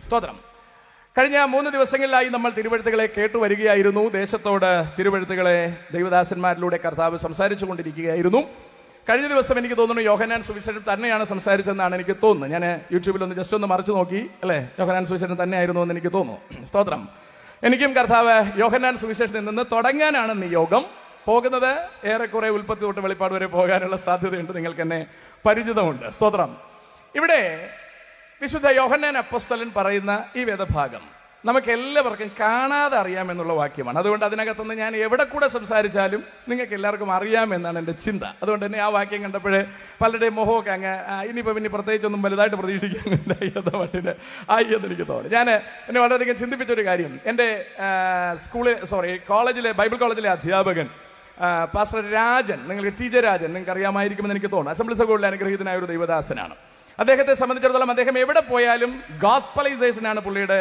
സ്തോത്രം. കഴിഞ്ഞ 3 ദിവസങ്ങളിലായി നമ്മൾ തിരുവെഴുത്തുകളെ കേട്ടുവരികയായിരുന്നു. ദേശത്തോട് തിരുവെഴുത്തുകളെ ദൈവദാസന്മാരിലൂടെ കർത്താവ് സംസാരിച്ചു കൊണ്ടിരിക്കുകയായിരുന്നു. കഴിഞ്ഞ ദിവസം എനിക്ക് തോന്നുന്നു യോഹന്നാൻ സുവിശേഷം തന്നെയാണ് സംസാരിച്ചെന്നാണ് എനിക്ക് തോന്നുന്നത്. ഞാൻ യൂട്യൂബിൽ ജസ്റ്റ് ഒന്ന് മറിച്ച് നോക്കി, അല്ലേ, യോഹന്നാൻ സുവിശേഷം തന്നെയായിരുന്നു എന്ന് എനിക്ക് തോന്നുന്നു. സ്തോത്രം. എനിക്കും കർത്താവ് യോഹന്നാൻ സുവിശേഷത്തിൽ നിന്ന് തുടങ്ങാനാണ് നിയോഗം. പോകുന്നത് ഏറെക്കുറെ ഉൽപ്പത്തി തൊട്ട് വെളിപ്പാട് വരെ പോകാനുള്ള സാധ്യതയുണ്ട്. നിങ്ങൾക്ക് എന്നെ പരിചിതമുണ്ട്. സ്തോത്രം. ഇവിടെ വിശുദ്ധ യോഹന്നാൻ അപ്പോസ്തലൻ പറയുന്ന ഈ വേദഭാഗം നമുക്ക് എല്ലാവർക്കും കാണാതെ അറിയാമെന്നുള്ള വാക്യമാണ്. അതുകൊണ്ട് അതിനകത്തുനിന്ന് ഞാൻ എവിടെ കൂടെ സംസാരിച്ചാലും നിങ്ങൾക്ക് എല്ലാവർക്കും അറിയാമെന്നാണ് എൻ്റെ ചിന്ത. അതുകൊണ്ട് തന്നെ ആ വാക്യം കണ്ടപ്പോഴേ പലരുടെയും മുഖമൊക്കെ അങ്ങ് ഇനിയിപ്പോൾ പ്രത്യേകിച്ചൊന്നും വലുതായിട്ട് പ്രതീക്ഷിക്കുന്നില്ല ആയെന്ന് എനിക്ക് തോന്നി. ഞാൻ എന്നെ വളരെയധികം ചിന്തിപ്പിച്ചൊരു കാര്യം, എൻ്റെ കോളേജിലെ ബൈബിൾ കോളേജിലെ അധ്യാപകൻ പാസ്റ്റർ രാജൻ, നിങ്ങൾക്ക് ടീച്ചർ രാജൻ നിങ്ങൾക്ക് അറിയാമായിരിക്കുമെന്ന് എനിക്ക് തോന്നുന്നു. അസംബ്ലീസ് ഓഫ് ഗോഡിലെ അനുഗ്രഹീതനായ ഒരു ദൈവദാസനാണ്. അദ്ദേഹത്തെ സംബന്ധിച്ചിടത്തോളം അദ്ദേഹം എവിടെ പോയാലും ഗോസ്പലൈസേഷൻ ആണ് പുള്ളിയുടെ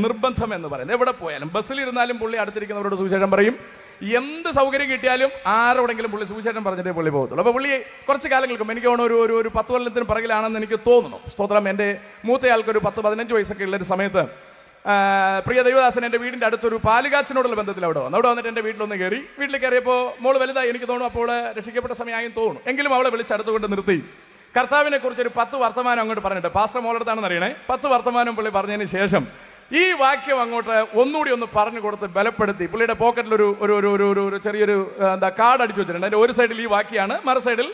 നിർബന്ധം എന്ന് പറയുന്നത്. എവിടെ പോയാലും ബസ്സിലിരുന്നാലും പുള്ളി അടുത്തിരിക്കുന്നവരോട് സുവിശേഷം പറയും. എന്ത് സൗകര്യം കിട്ടിയാലും ആരോടെങ്കിലും പുള്ളി സുവിശേഷം പറഞ്ഞിട്ടേ പുള്ളി പോകത്തുള്ളൂ. അപ്പോൾ പുള്ളി കുറച്ച് കാലങ്ങൾക്കും എനിക്ക് തോന്നുന്നു ഒരു 10 കൊല്ലത്തിന് പിറകിലാണെന്ന് എനിക്ക് തോന്നുന്നു. സ്തോത്രം. എൻ്റെ മൂത്തയാൾക്ക് ഒരു 10-15 വയസ്സൊക്കെ ഉള്ളൊരു സമയത്ത് പ്രിയ ദൈവദാസൻ എൻ്റെ വീടിൻ്റെ അടുത്തൊരു പാലുകാച്ചിനോടുള്ള ബന്ധത്തിൽ അവിടെ വന്നിട്ട് എൻ്റെ വീട്ടിലൊന്ന് കയറി. വീട്ടിൽ കയറിയപ്പോൾ മോള് വലുതായി, എനിക്ക് തോന്നുന്നു അപ്പോൾ രക്ഷിക്കപ്പെട്ട സമയമായും തോന്നുന്നു. എങ്കിലും അവളെ വിളിച്ചടുത്തുകൊണ്ട് നിർത്തി കർത്താവിനെ കുറിച്ച് ഒരു 10 വർത്തമാനം അങ്ങോട്ട് പറഞ്ഞിട്ട്, പാസ്റ്റർ മോളെടുത്താണെന്ന് അറിയണേ, 10 വർത്തമാനം പുള്ളി പറഞ്ഞതിന് ശേഷം ഈ വാക്യം അങ്ങോട്ട് ഒന്നുകൂടി ഒന്ന് പറഞ്ഞു കൊടുത്ത് ബലപ്പെടുത്തി. പുള്ളിയുടെ പോക്കറ്റിൽ ഒരു ചെറിയൊരു കാർഡ് അടിച്ചു വെച്ചിട്ടുണ്ട്. അതിന്റെ ഒരു സൈഡിൽ ഈ വാക്യാണ്, മറു സൈഡിൽ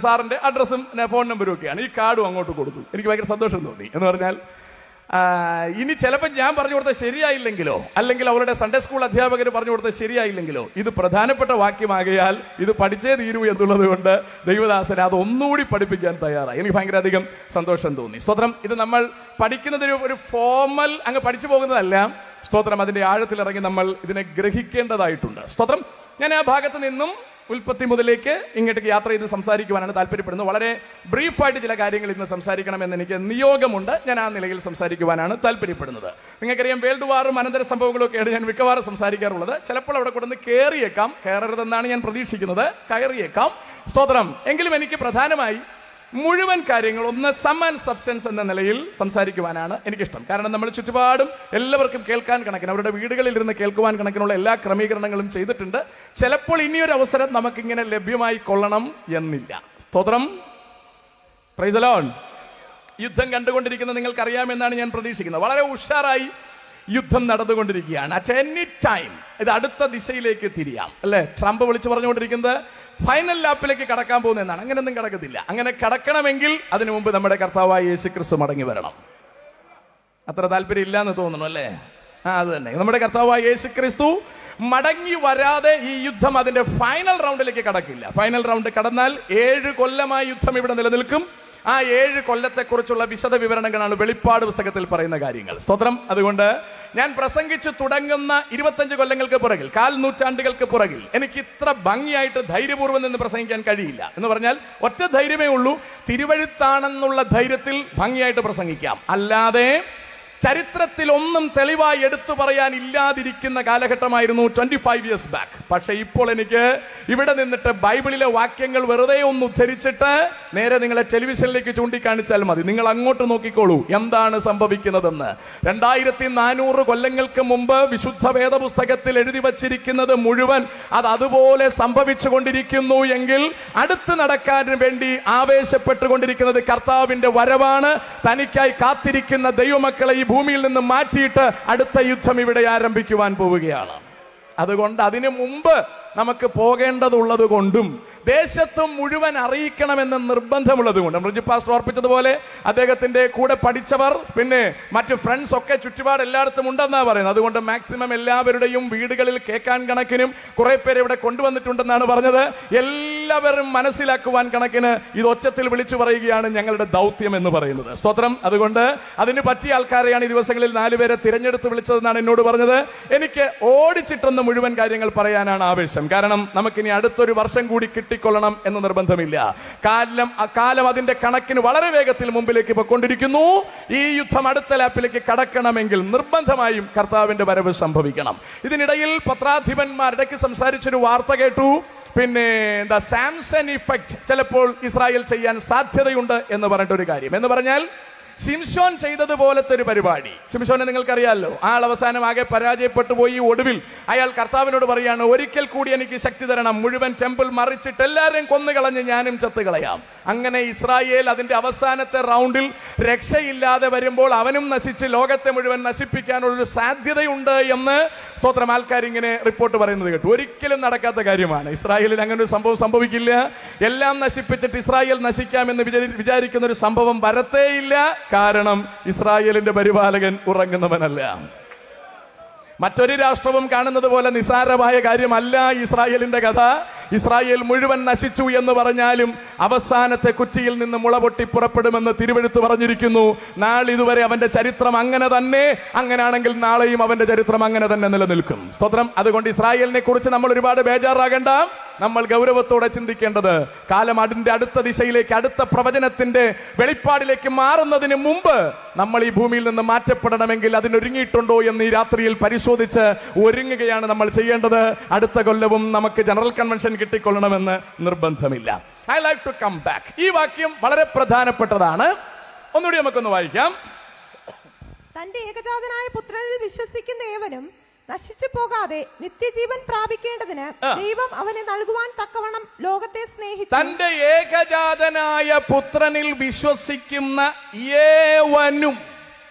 സാറിന്റെ അഡ്രസ്സും ഫോൺ നമ്പറും ഒക്കെയാണ്. ഈ കാർഡും അങ്ങോട്ട് കൊടുത്തു. എനിക്ക് ഭയങ്കര സന്തോഷം തോന്നി. എന്ന് പറഞ്ഞാൽ ഇനി ചിലപ്പോൾ ഞാൻ പറഞ്ഞു കൊടുത്തത് ശരിയായില്ലെങ്കിലോ, അല്ലെങ്കിൽ അവരുടെ സൺഡേ സ്കൂൾ അധ്യാപകർ പറഞ്ഞു കൊടുത്തത് ശരിയായില്ലെങ്കിലോ, ഇത് പ്രധാനപ്പെട്ട വാക്യമാകയാൽ ഇത് പഠിച്ചേ തീരൂ എന്നുള്ളത് കൊണ്ട് ദൈവദാസനെ അത് ഒന്നുകൂടി പഠിപ്പിക്കാൻ തയ്യാറായി. എനിക്ക് ഭയങ്കര അധികം സന്തോഷം തോന്നി. സ്തോത്രം. ഇത് നമ്മൾ പഠിക്കുന്നത് ഒരു ഫോർമൽ അങ്ങ് പഠിച്ചു പോകുന്നതല്ല. സ്തോത്രം. അതിന്റെ ആഴത്തിലിറങ്ങി നമ്മൾ ഇതിനെ ഗ്രഹിക്കേണ്ടതായിട്ടുണ്ട്. സ്തോത്രം. ഞാൻ ആ ഭാഗത്ത് നിന്നും ഉൽപ്പത്തി മുതലേക്ക് ഇങ്ങോട്ടേക്ക് യാത്ര ചെയ്ത് സംസാരിക്കുവാനാണ് താല്പര്യപ്പെടുന്നത്. വളരെ ബ്രീഫായിട്ട് ചില കാര്യങ്ങൾ ഇന്ന് സംസാരിക്കണമെന്ന് എനിക്ക് നിയോഗമുണ്ട്. ഞാൻ ആ നിലയിൽ സംസാരിക്കുവാനാണ് താല്പര്യപ്പെടുന്നത്. നിങ്ങൾക്കറിയാം, വേൾഡ് വാറും അനന്തര സംഭവങ്ങളൊക്കെയാണ് ഞാൻ മിക്കവാറും സംസാരിക്കാറുള്ളത്. ചിലപ്പോൾ അവിടെ കൊടുന്ന് കയറിയേക്കാം, കയറരുതെന്നാണ് ഞാൻ പ്രതീക്ഷിക്കുന്നത്, കയറിയേക്കാം. സ്തോത്രം. എങ്കിലും എനിക്ക് പ്രധാനമായി മുഴുവൻ കാര്യങ്ങൾ ഒന്ന് സം ആൻഡ് സബ്സ്റ്റൻസ് എന്ന നിലയിൽ സംസാരിക്കുവാനാണ് എനിക്കിഷ്ടം. കാരണം നമ്മൾ ചുറ്റുപാടും എല്ലാവർക്കും കേൾക്കാൻ കണക്കിന്, അവരുടെ വീടുകളിൽ ഇരുന്ന് കേൾക്കുവാൻ കണക്കിനുള്ള എല്ലാ ക്രമീകരണങ്ങളും ചെയ്തിട്ടുണ്ട്. ചിലപ്പോൾ ഇനിയൊരു അവസരം നമുക്കിങ്ങനെ ലഭ്യമായി കൊള്ളണം എന്നില്ല. സ്തോത്രം. Price the Lord. യുദ്ധം കണ്ടുകൊണ്ടിരിക്കുന്ന നിങ്ങൾക്കറിയാമെന്നാണ് ഞാൻ പ്രതീക്ഷിക്കുന്നത്. വളരെ ഉഷാറായി യുദ്ധം നടന്നുകൊണ്ടിരിക്കുകയാണ്. അറ്റ് എനി ടൈം ഇത് അടുത്ത ദിശയിലേക്ക് തിരിയാം, അല്ലെ? ട്രംപ് വിളിച്ചു പറഞ്ഞുകൊണ്ടിരിക്കുന്നത് ഫൈനൽ ലാപ്പിലേക്ക് കടക്കാൻ പോകുന്നതെന്നാണ്. അങ്ങനെയൊന്നും കടക്കത്തില്ല. അങ്ങനെ കടക്കണമെങ്കിൽ അതിനു മുമ്പ് നമ്മുടെ കർത്താവായ യേശുക്രിസ്തു മടങ്ങി വരണം. അത്ര താല്പര്യം ഇല്ല എന്ന് തോന്നുന്നു, അല്ലേ? അത് തന്നെ. നമ്മുടെ കർത്താവായ യേശുക്രിസ്തു മടങ്ങി വരാതെ ഈ യുദ്ധം അതിന്റെ ഫൈനൽ റൗണ്ടിലേക്ക് കടക്കില്ല. ഫൈനൽ റൗണ്ട് കടന്നാൽ 7 കൊല്ലമായി യുദ്ധം ഇവിടെ നിലനിൽക്കും. ആ 7 കൊല്ലത്തെക്കുറിച്ചുള്ള വിശദ വിവരണങ്ങളാണ് വെളിപ്പാട് പുസ്തകത്തിൽ പറയുന്ന കാര്യങ്ങൾ. സ്തോത്രം. അതുകൊണ്ട് ഞാൻ പ്രസംഗിച്ചു തുടങ്ങുന്ന 25 കൊല്ലങ്ങൾക്ക് പുറകിൽ, 4 നൂറ്റാണ്ടുകൾക്ക് പുറകിൽ എനിക്ക് ഇത്ര ഭംഗിയായിട്ട് ധൈര്യപൂർവ്വം നിന്ന് പ്രസംഗിക്കാൻ കഴിയില്ല. എന്ന് പറഞ്ഞാൽ ഒറ്റ ധൈര്യമേ ഉള്ളൂ, തിരുവഴുത്താണെന്നുള്ള ധൈര്യത്തിൽ ഭംഗിയായിട്ട് പ്രസംഗിക്കാം. അല്ലാതെ ചരിത്രത്തിൽ ഒന്നും തെളിവായി എടുത്തു പറയാൻ ഇല്ലാതിരിക്കുന്ന കാലഘട്ടമായിരുന്നു 25 ഇയേഴ്സ് ബാക്ക്. പക്ഷെ ഇപ്പോൾ എനിക്ക് ഇവിടെ നിന്നിട്ട് ബൈബിളിലെ വാക്യങ്ങൾ വെറുതെ ഒന്ന് ഉദ്ധരിച്ചിട്ട് നേരെ നിങ്ങളെ ടെലിവിഷനിലേക്ക് ചൂണ്ടിക്കാണിച്ചാൽ മതി. നിങ്ങൾ അങ്ങോട്ട് നോക്കിക്കോളൂ എന്താണ് സംഭവിക്കുന്നതെന്ന്. 2400 കൊല്ലങ്ങൾക്ക് മുമ്പ് വിശുദ്ധ വേദപുസ്തകത്തിൽ എഴുതി വച്ചിരിക്കുന്നത് മുഴുവൻ അത് അതുപോലെ സംഭവിച്ചു കൊണ്ടിരിക്കുന്നു എങ്കിൽ അടുത്ത് നടക്കാൻ വേണ്ടി ആവേശപ്പെട്ടുകൊണ്ടിരിക്കുന്നത് കർത്താവിന്റെ വരവാണ്. തനിക്കായി കാത്തിരിക്കുന്ന ദൈവമക്കളെ ഈ ഭൂമിയിൽ നിന്ന് മാറ്റിയിട്ട് അടുത്ത യുദ്ധം ഇവിടെ ആരംഭിക്കുവാൻ പോവുകയാണ്. അതുകൊണ്ട് അതിനു മുമ്പ് നമുക്ക് പോകേണ്ടതുള്ളത് കൊണ്ടും ദേശത്തും മുഴുവൻ അറിയിക്കണമെന്ന് നിർബന്ധമുള്ളത് കൊണ്ടും, റിജി പാസ്റ്റർ ഓർപ്പിച്ചതുപോലെ അദ്ദേഹത്തിന്റെ കൂടെ പഠിച്ചവർ പിന്നെ മറ്റ് ഫ്രണ്ട്സ് ഒക്കെ ചുറ്റുപാട് എല്ലായിടത്തും ഉണ്ടെന്നാ പറയുന്നത്. അതുകൊണ്ട് മാക്സിമം എല്ലാവരുടെയും വീടുകളിൽ കേൾക്കാൻ കണക്കിനും കുറെ പേര് ഇവിടെ കൊണ്ടുവന്നിട്ടുണ്ടെന്നാണ് പറഞ്ഞത്. എല്ലാവരും മനസ്സിലാക്കുവാൻ കണക്കിന് ഇത് ഒച്ചത്തിൽ വിളിച്ചു പറയുകയാണ് ഞങ്ങളുടെ ദൗത്യം എന്ന് പറയുന്നത്. സ്തോത്രം. അതുകൊണ്ട് അതിന് പറ്റിയ ആൾക്കാരെയാണ് ഈ ദിവസങ്ങളിൽ 4 പേരെ തിരഞ്ഞെടുത്ത് വിളിച്ചതെന്നാണ് എന്നോട് പറഞ്ഞത്. എനിക്ക് ഓടിച്ചിട്ടൊന്ന് മുഴുവൻ കാര്യങ്ങൾ പറയാനാണ് ആവേശം. കാരണം നമുക്കിനി അടുത്തൊരു വർഷം കൂടി കിട്ടിക്കൊള്ളണം എന്ന് നിർബന്ധമില്ല. കാലം അതിന്റെ കണക്കിന് വളരെ വേഗത്തിൽ മുമ്പിലേക്ക് പോയിക്കൊണ്ടിരിക്കുന്നു. ഈ യുദ്ധം അടുത്ത ലാപ്പിലേക്ക് കടക്കണമെങ്കിൽ നിർബന്ധമായും കർത്താവിന്റെ വരവ് സംഭവിക്കണം. ഇതിനിടയിൽ പത്രാധിപന്മാരിടയ്ക്ക് സംസാരിച്ചൊരു വാർത്ത കേട്ടു. പിന്നെ സാംസൺ ഇഫക്റ്റ് ചിലപ്പോൾ ഇസ്രായേൽ ചെയ്യാൻ സാധ്യതയുണ്ട് എന്ന് പറഞ്ഞിട്ടൊരു കാര്യം. എന്ന് പറഞ്ഞാൽ ശിംശോൻ ചെയ്തതുപോലത്തെ ഒരു പരിപാടി. ശിംശോനെ നിങ്ങൾക്കറിയാമല്ലോ, ആൾ അവസാനം ആകെ പരാജയപ്പെട്ടു പോയി. ഒടുവിൽ അയാൾ കർത്താവിനോട് പറയാണ്, ഒരിക്കൽ കൂടി എനിക്ക് ശക്തി തരണം, മുഴുവൻ ടെമ്പിൾ മറിച്ചിട്ട് എല്ലാവരെയും കൊന്നുകളഞ്ഞ് ഞാനും ചത്തുകളയാം. അങ്ങനെ ഇസ്രായേൽ അതിന്റെ അവസാനത്തെ റൗണ്ടിൽ രക്ഷയില്ലാതെ വരുമ്പോൾ അവനും നശിച്ച് ലോകത്തെ മുഴുവൻ നശിപ്പിക്കാനുള്ളൊരു സാധ്യതയുണ്ട് എന്ന് സ്തോത്രം ആൾക്കാർ ഇങ്ങനെ റിപ്പോർട്ട് പറയുന്നത് കേട്ടു. ഒരിക്കലും നടക്കാത്ത കാര്യമാണ്. ഇസ്രായേലിൽ അങ്ങനെ ഒരു സംഭവം സംഭവിക്കില്ല. എല്ലാം നശിപ്പിച്ചിട്ട് ഇസ്രായേൽ നശിക്കാമെന്ന് വിചാരിക്കുന്ന ഒരു സംഭവം വരത്തേയില്ല. കാരണം ഇസ്രായേലിന്റെ പരിപാലകൻ ഉറങ്ങുന്നവനല്ല. മറ്റൊരു രാഷ്ട്രവും കാണുന്നത് പോലെ നിസാരമായ കാര്യമല്ല ഇസ്രായേലിന്റെ കഥ. ഇസ്രായേൽ മുഴുവൻ നശിച്ചു എന്ന് പറഞ്ഞാലും അവസാനത്തെ കുറ്റിയിൽ നിന്ന് മുളപൊട്ടി പുറപ്പെടുമെന്ന് തിരുവെഴുത്ത് പറഞ്ഞിരിക്കുന്നു. നാളിതുവരെ അവന്റെ ചരിത്രം അങ്ങനെ തന്നെ. അങ്ങനെയാണെങ്കിൽ നാളെയും അവന്റെ ചരിത്രം അങ്ങനെ തന്നെ നിലനിൽക്കും. സ്തോത്രം. അതുകൊണ്ട് ഇസ്രായേലിനെ കുറിച്ച് നമ്മൾ ഒരുപാട് ബേജാറാകേണ്ട. നമ്മൾ ഗൗരവത്തോടെ ചിന്തിക്കേണ്ടത്, കാലം അതിന്റെ അടുത്ത ദിശയിലേക്ക്, അടുത്ത പ്രവചനത്തിന്റെ വെളിപ്പാടിലേക്ക് മാറുന്നതിന് മുമ്പ് നമ്മൾ ഈ ഭൂമിയിൽ നിന്ന് മാറ്റപ്പെടണമെങ്കിൽ അതിനൊരുങ്ങിയിട്ടുണ്ടോ എന്ന് ഈ രാത്രിയിൽ പരിശോധിച്ച് ഒരുങ്ങുകയാണ് നമ്മൾ ചെയ്യേണ്ടത്. അടുത്ത കൊല്ലവും നമുക്ക് ജനറൽ കൺവെൻഷൻ കിട്ടിക്കൊള്ളണമെന്ന് നിർബന്ധമില്ല. I like to come back. ഈ വാക്യം വളരെ പ്രധാനപ്പെട്ടതാണ്. ഒന്നുകൂടി നമുക്കൊന്ന് വായിക്കാം. തന്റെ ഏകജാതനായ പുത്രനിൽ വിശ്വസിക്കുന്ന ഏവനും നശിച്ചു പോകാതെ നിത്യജീവൻ പ്രാപിക്കേണ്ടതിന് ദൈവം അവനെ നൽകുവാൻ തക്കവണ്ണം ലോകത്തെ സ്നേഹിച്ചു. തന്റെ ഏകജാതനായ പുത്രനിൽ വിശ്വസിക്കുന്ന ഏവനും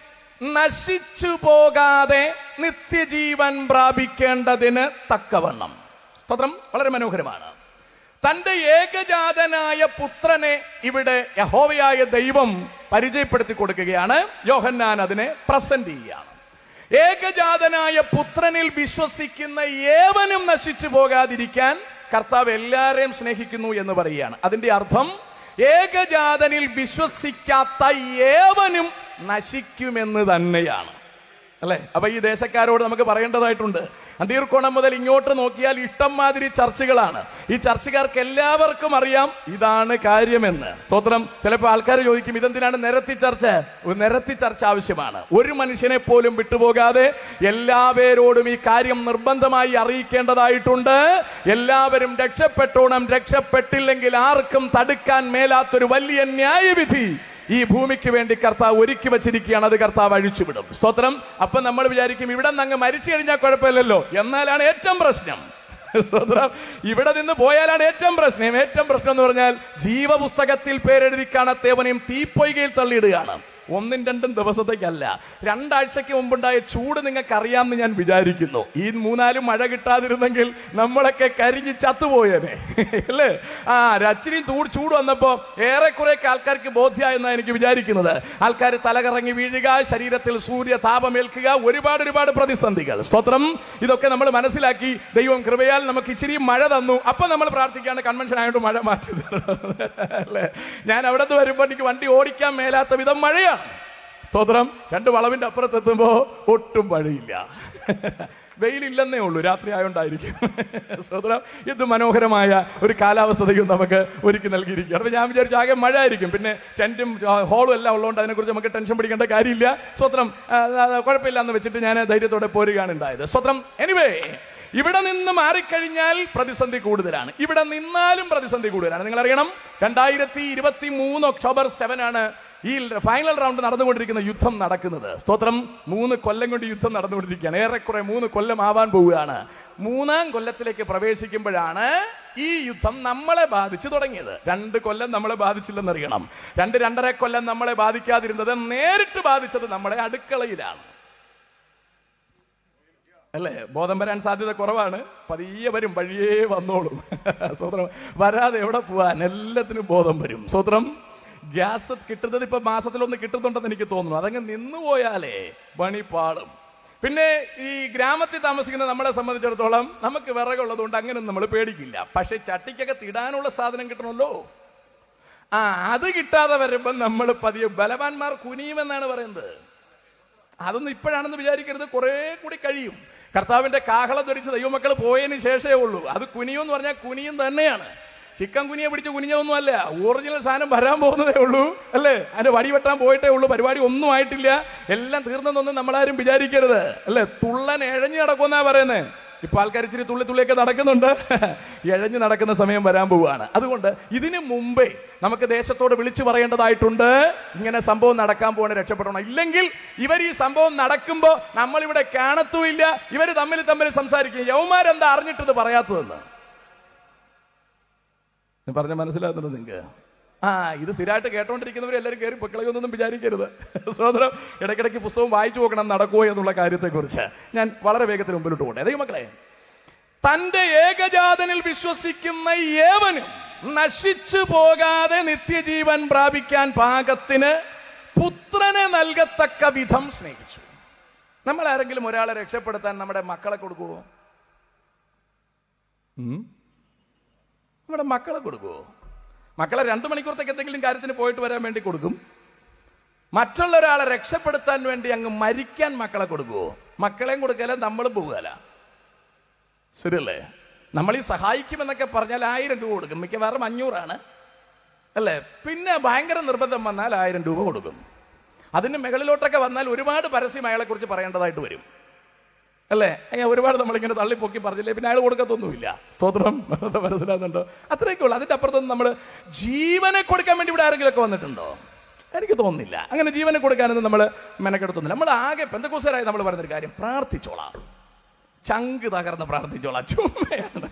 നശിച്ചു പോകാതെ നിത്യജീവൻ പ്രാപിക്കേണ്ടതിന് തക്കവണ്ണം. സ്തോത്രം. വളരെ മനോഹരമാണ്. തന്റെ ഏകജാതനായ പുത്രനെ ഇവിടെ യഹോവയായ ദൈവം പരിചയപ്പെടുത്തി കൊടുക്കുകയാണ്. യോഹന്നാൻ അതിനെ പ്രസന്റ് ചെയ്യുകയാണ്. ഏകജാതനായ പുത്രനിൽ വിശ്വസിക്കുന്ന ഏവനും നശിച്ചു പോകാതിരിക്കാൻ കർത്താവ് എല്ലാവരെയും സ്നേഹിക്കുന്നു എന്ന് പറയുകയാണ്. അതിന്റെ അർത്ഥം ഏകജാതനിൽ വിശ്വസിക്കാത്ത ഏവനും നശിക്കുമെന്ന് തന്നെയാണ്, അല്ലെ? അപ്പൊ ഈ ദേശക്കാരോട് നമുക്ക് പറയേണ്ടതായിട്ടുണ്ട്. അന്തീർക്കോണം മുതൽ ഇങ്ങോട്ട് നോക്കിയാൽ ഇഷ്ടം മാതിരി ചർച്ചകളാണ്. ഈ ചർച്ചക്കാർക്ക് എല്ലാവർക്കും അറിയാം ഇതാണ് കാര്യമെന്ന്. സ്തോത്രം. ചിലപ്പോൾ ആൾക്കാർ ചോദിക്കും, ഇതെന്തിനാണ് നിരത്തി ചർച്ച? നിരത്തി ചർച്ച ആവശ്യമാണ്. ഒരു മനുഷ്യനെ പോലും വിട്ടുപോകാതെ എല്ലാവരോടും ഈ കാര്യം നിർബന്ധമായി അറിയിക്കേണ്ടതായിട്ടുണ്ട്. എല്ലാവരും രക്ഷപ്പെട്ടോണം. രക്ഷപ്പെട്ടില്ലെങ്കിൽ ആർക്കും തടുക്കാൻ മേലാത്തൊരു വലിയ ന്യായവിധി ഈ ഭൂമിക്ക് വേണ്ടി കർത്താവ് ഒരുക്കി വച്ചിരിക്കുകയാണ്. അത് കർത്താവ് അഴിച്ചുവിടും. സ്തോത്രം. അപ്പൊ നമ്മൾ വിചാരിക്കും ഇവിടെ നിന്ന് അങ്ങ് മരിച്ചു കഴിഞ്ഞാൽ കുഴപ്പമില്ലല്ലോ. എന്നാലാണ് ഏറ്റവും പ്രശ്നം. സ്തോത്രം. ഇവിടെ നിന്ന് പോയാലാണ് ഏറ്റവും പ്രശ്നം. ഏറ്റവും പ്രശ്നം എന്ന് പറഞ്ഞാൽ ജീവപുസ്തകത്തിൽ പേരെഴുതി കാണാത്തവനെയും തീപ്പൊയ്കയിൽ തള്ളിയിടുകയാണ്. 1-2 ദിവസത്തേക്കല്ല, 2 ആഴ്ചയ്ക്ക് മുമ്പുണ്ടായ ചൂട് നിങ്ങൾക്ക് അറിയാമെന്ന് ഞാൻ വിചാരിക്കുന്നു. ഈ 3-4 മഴ കിട്ടാതിരുന്നെങ്കിൽ നമ്മളൊക്കെ കരിഞ്ഞ് ചത്തുപോയേനെ, അല്ലേ? അച്ചിരി ചൂട് വന്നപ്പോ ഏറെക്കുറെ ആൾക്കാർക്ക് ബോധ്യമായെന്നാണ് എനിക്ക് വിചാരിക്കുന്നത്. ആൾക്കാർ തലകറങ്ങി വീഴുക, ശരീരത്തിൽ സൂര്യ താപമേൽക്കുക, ഒരുപാട് പ്രതിസന്ധികൾ. സ്തോത്രം. ഇതൊക്കെ നമ്മൾ മനസ്സിലാക്കി ദൈവം കൃപയാൽ നമുക്ക് ഇച്ചിരി മഴ തന്നു. അപ്പൊ നമ്മൾ പ്രാർത്ഥിക്കുകയാണ്, കൺവെൻഷൻ ആയതുകൊണ്ട് മഴ മാറ്റി അല്ലേ? ഞാൻ അവിടെ നിന്ന് വരുമ്പോ എനിക്ക് വണ്ടി ഓടിക്കാൻ മേലാത്ത വിധം മഴയാണ്. സ്തോത്രം. 2 വളവിന്റെ അപ്പുറത്തെത്തുമ്പോ ഒട്ടും വഴിയില്ല. വെയിലില്ലെന്നേ ഉള്ളൂ, രാത്രി ആയോണ്ടായിരിക്കും. സ്തോത്രം. ഇത് മനോഹരമായ ഒരു കാലാവസ്ഥ ദൈവം നമുക്ക് ഒരുക്കി നൽകിയിരിക്കുകയാണ്. അപ്പൊ ഞാൻ വിചാരിച്ചു ആകെ മഴ ആയിരിക്കും, പിന്നെ ടെന്റും ഹോളും എല്ലാം ഉള്ളതുകൊണ്ട് അതിനെക്കുറിച്ച് നമുക്ക് ടെൻഷൻ പിടിക്കേണ്ട കാര്യമില്ല. സ്വത്രം. കുഴപ്പമില്ല എന്ന് വെച്ചിട്ട് ഞാൻ ധൈര്യത്തോടെ പോരുകയാണ് ഉണ്ടായത്. സ്വത്രം. എനിവേ, ഇവിടെ നിന്ന് മാറിക്കഴിഞ്ഞാൽ പ്രതിസന്ധി കൂടുതലാണ്, ഇവിടെ നിന്നാലും പ്രതിസന്ധി കൂടുതലാണ്. നിങ്ങൾ അറിയണം, 2023 ഒക്ടോബർ 7 ആണ് ഈ ഫൈനൽ റൗണ്ട് നടന്നുകൊണ്ടിരിക്കുന്ന യുദ്ധം നടക്കുന്നത്. സ്തോത്രം. 3 കൊല്ലം കൊണ്ട് യുദ്ധം നടന്നുകൊണ്ടിരിക്കുകയാണ്. ഏറെക്കുറെ 3 കൊല്ലം ആവാൻ പോവുകയാണ്. 3-ാം കൊല്ലത്തിലേക്ക് പ്രവേശിക്കുമ്പോഴാണ് ഈ യുദ്ധം നമ്മളെ ബാധിച്ചു തുടങ്ങിയത്. 2 കൊല്ലം നമ്മളെ ബാധിച്ചില്ലെന്നറിയണം. 2-2.5 കൊല്ലം നമ്മളെ ബാധിക്കാതിരുന്നത് നേരിട്ട് ബാധിച്ചത് നമ്മുടെ അടുക്കളയിലാണ്, അല്ലേ? ബോധം വരാൻ സാധ്യത കുറവാണ്. പതിയെ വരും, വഴിയേ വന്നോളും. സ്വത്രം. വരാതെ എവിടെ പോവാൻ? എല്ലാത്തിനും ബോധം വരും. സ്വത്രം. ഗ്യാസ് കിട്ടുന്നത് ഇപ്പൊ മാസത്തിലൊന്ന് കിട്ടുന്നുണ്ടെന്ന് എനിക്ക് തോന്നുന്നു. അതങ്ങ് നിന്നുപോയാലേ പണി പാളും. പിന്നെ ഈ ഗ്രാമത്തിൽ താമസിക്കുന്ന നമ്മളെ സംബന്ധിച്ചിടത്തോളം നമുക്ക് വിറകുള്ളത് കൊണ്ട് അങ്ങനെ നമ്മൾ പേടിക്കില്ല. പക്ഷെ ചട്ടിക്കൊക്കെ തിടാനുള്ള സാധനം കിട്ടണമല്ലോ. അത് കിട്ടാതെ വരുമ്പോ നമ്മൾ പതിയെ ബലവാന്മാർ കുനിയുമെന്നാണ് പറയുന്നത്. അതൊന്നും ഇപ്പോഴാണെന്ന് വിചാരിക്കരുത്, കുറെ കൂടി കഴിയും. കർത്താവിന്റെ കാഹളം ധരിച്ച് ദൈവമക്കൾ പോയതിന് ശേഷമേ ഉള്ളൂ. അത് കുനിയെന്ന് പറഞ്ഞാൽ കുനിയും തന്നെയാണ്. ചിക്കൻ കുനിയെ പിടിച്ച് കുനിഞ്ഞൊന്നും അല്ല, ഒറിജിനൽ സാധനം വരാൻ പോകുന്നതേ ഉള്ളൂ, അല്ലേ? അതിന്റെ വടി വെട്ടാൻ പോയിട്ടേ ഉള്ളൂ. പരിപാടി ഒന്നും ആയിട്ടില്ല, എല്ലാം തീർന്നെന്നൊന്നും നമ്മളാരും വിചാരിക്കരുത്, അല്ലേ? തുള്ളൻ എഴഞ്ഞു നടക്കുമെന്നാ പറയുന്നത്. ഇപ്പൊ ആൾക്കാർ ഇച്ചിരി തുള്ളിയൊക്കെ നടക്കുന്നുണ്ട്. ഇഴഞ്ഞു നടക്കുന്ന സമയം വരാൻ പോവുകയാണ്. അതുകൊണ്ട് ഇതിനു മുമ്പേ നമുക്ക് ദേശത്തോട് വിളിച്ചു പറയേണ്ടതായിട്ടുണ്ട്, ഇങ്ങനെ സംഭവം നടക്കാൻ പോകണ രക്ഷപ്പെടണം. ഇല്ലെങ്കിൽ ഇവർ ഈ സംഭവം നടക്കുമ്പോ നമ്മളിവിടെ കാണത്തുമില്ല, ഇവർ തമ്മിൽ സംസാരിക്കും, യൗമാരെന്താ അറിഞ്ഞിട്ടത് പറയാത്തതെന്ന്. പറഞ്ഞ മനസ്സിലാകുന്നുണ്ട് നിങ്ങൾക്ക്? ഇത് സ്ഥിരമായിട്ട് കേട്ടോണ്ടിരിക്കുന്നവർ എല്ലാവരും കയറി പൊക്കളയൊന്നും വിചാരിക്കരുത്. സഹോദരം, ഇടയ്ക്കിടയ്ക്ക് പുസ്തകം വായിച്ചു നോക്കണം നടക്കുമോ എന്നുള്ള കാര്യത്തെക്കുറിച്ച്. ഞാൻ വളരെ വേഗത്തിൽ മുമ്പിലോട്ട് പോകട്ടെ. ദൈവമക്കളെ, തന്റെ ഏകജാതനിൽ വിശ്വസിക്കുന്ന ഏവനും നശിച്ചു പോകാതെ നിത്യജീവൻ പ്രാപിക്കാൻ പാകത്തിന് പുത്രനെ നൽകത്തക്ക വിധം സ്നേഹിച്ചു. നമ്മൾ ആരെങ്കിലും ഒരാളെ രക്ഷപ്പെടുത്താൻ നമ്മുടെ മക്കളെ കൊടുക്കുവോ? നമ്മുടെ മക്കളെ കൊടുക്കുവോ? മക്കളെ 2 മണിക്കൂറത്തേക്ക് എന്തെങ്കിലും കാര്യത്തിന് പോയിട്ട് വരാൻ വേണ്ടി കൊടുക്കും. മറ്റുള്ള ഒരാളെ രക്ഷപ്പെടുത്താൻ വേണ്ടി അങ്ങ് മരിക്കാൻ മക്കളെ കൊടുക്കുവോ? മക്കളെയും കൊടുക്കല, നമ്മളും പോകല. ശരിയല്ലേ? നമ്മൾ ഈ സഹായിക്കുമെന്നൊക്കെ പറഞ്ഞാൽ 1000 രൂപ കൊടുക്കും, മിക്കവാറും 500 അല്ലേ? പിന്നെ ഭയങ്കര നിർബന്ധം വന്നാൽ 1000 രൂപ കൊടുക്കും. അതിന് മുകളിലോട്ടൊക്കെ വന്നാൽ ഒരുപാട് പരസ്യം അയാളെ കുറിച്ച് പറയേണ്ടതായിട്ട് വരും, അല്ലേ? ഒരുപാട് നമ്മളിങ്ങനെ തള്ളിപ്പൊക്കി പറഞ്ഞില്ലേ, പിന്നെ അയാൾ കൊടുക്കത്തൊന്നുമില്ല. സ്തോത്രം, മനസ്സിലാകുന്നുണ്ടോ? അത്രയൊക്കെ ഉള്ളു. അതിന്റെ അപ്പുറത്തൊന്നും നമ്മൾ ജീവനെ കൊടുക്കാൻ വേണ്ടി ഇവിടെ ആരെങ്കിലും ഒക്കെ വന്നിട്ടുണ്ടോ? എനിക്ക് തോന്നുന്നില്ല. അങ്ങനെ ജീവനെ കൊടുക്കാനൊന്നും നമ്മൾ മെനക്കെടുത്തൊന്നുമില്ല. നമ്മൾ ആകെ പെന്തക്കോസ്തരായി നമ്മൾ പറയുന്നൊരു കാര്യം, പ്രാർത്ഥിച്ചോളാം, ചങ്ക് തകർന്ന് പ്രാർത്ഥിച്ചോളാം. ചുമ്മയാണ്.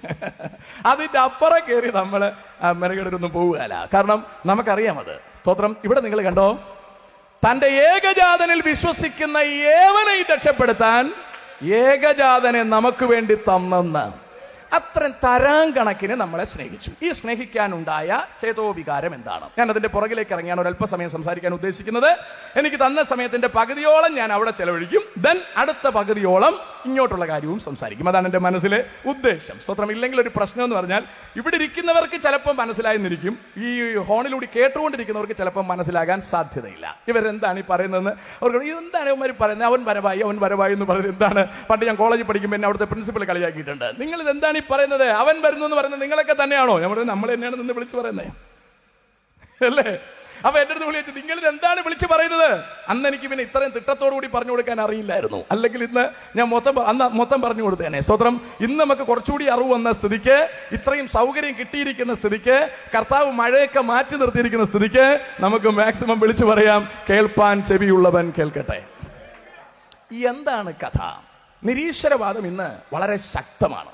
അതിന്റെ അപ്പുറം കയറി നമ്മൾ മെനക്കെടുക്കൊന്നും പോവുകയല്ല. കാരണം നമുക്കറിയാം അത്. സ്തോത്രം. ഇവിടെ നിങ്ങൾ കണ്ടോ, തന്റെ ഏകജാതനിൽ വിശ്വസിക്കുന്ന ഏവനെയും രക്ഷപ്പെടുത്താൻ ഏകജാതനെ നമുക്ക് വേണ്ടി തന്നെന്ന് അത്രയും തരാൻ കണക്കിന് നമ്മളെ സ്നേഹിച്ചു. ഈ സ്നേഹിക്കാനുണ്ടായ ചേതോവികാരം എന്താണ്? ഞാൻ അതിന്റെ പുറകിലേക്ക് ഇറങ്ങിയാണ് ഒരല്പസമയം സംസാരിക്കാൻ ഉദ്ദേശിക്കുന്നത്. എനിക്ക് തന്ന സമയത്തിന്റെ പകുതിയോളം ഞാൻ അവിടെ ചെലവഴിക്കും, ദെൻ അടുത്ത പകുതിയോളം ഇങ്ങോട്ടുള്ള കാര്യവും സംസാരിക്കും. അതാണ് എന്റെ മനസ്സിലെ ഉദ്ദേശം. സ്തോത്രം. ഇല്ലെങ്കിൽ ഒരു പ്രശ്നം എന്ന് പറഞ്ഞാൽ, ഇവിടെ ഇരിക്കുന്നവർക്ക് ചിലപ്പോൾ മനസ്സിലായെന്നിരിക്കും, ഈ ഹോണിലൂടെ കേട്ടുകൊണ്ടിരിക്കുന്നവർക്ക് ചിലപ്പോൾ മനസ്സിലാകാൻ സാധ്യതയില്ല. ഇവരെന്താണ് ഈ പറയുന്നതെന്ന് അവർക്ക് എന്താണ് ഇവന്മാർ പറയുന്നത്? അവൻ വരവായി എന്ന് പറയുന്നത് എന്താണ്? പണ്ട് ഞാൻ കോളേജിൽ പഠിക്കുമ്പോൾ എന്നെ അവിടുത്തെ പ്രിൻസിപ്പൽ കളിയാക്കിയിട്ടുണ്ട്. നിങ്ങൾ ഇത് എന്താണ് ഈ പറയുന്നത്? അവൻ വരുന്നു എന്ന് പറയുന്നത് നിങ്ങളൊക്കെ തന്നെയാണോ? നമ്മൾ തന്നെയാണ് നിന്ന് വിളിച്ചു പറയുന്നത്, അല്ലേ? അപ്പൊ എന്റെ അടുത്ത് വിളിച്ചു, നിങ്ങൾ ഇത് എന്താണ് വിളിച്ചു പറയുന്നത്? അന്ന് എനിക്ക് പിന്നെ ഇത്രയും തിട്ടത്തോടുകൂടി പറഞ്ഞു കൊടുക്കാൻ അറിയില്ലായിരുന്നു. അല്ലെങ്കിൽ ഇന്ന് ഞാൻ മൊത്തം പറഞ്ഞു കൊടുത്തേനെ. സ്തോത്രം. ഇന്ന് നമുക്ക് കുറച്ചുകൂടി അറിവ് വന്ന സ്ഥിതിക്ക്, ഇത്രയും സൗകര്യം കിട്ടിയിരിക്കുന്ന സ്ഥിതിക്ക്, കർത്താവ് മഴയൊക്കെ മാറ്റി നിർത്തിയിരിക്കുന്ന സ്ഥിതിക്ക് നമുക്ക് മാക്സിമം വിളിച്ചു പറയാം, കേൾപ്പാൻ ചെവിയുള്ളവൻ കേൾക്കട്ടെ. എന്താണ് കഥ? നിരീശ്വരവാദം ഇന്ന് വളരെ ശക്തമാണ്.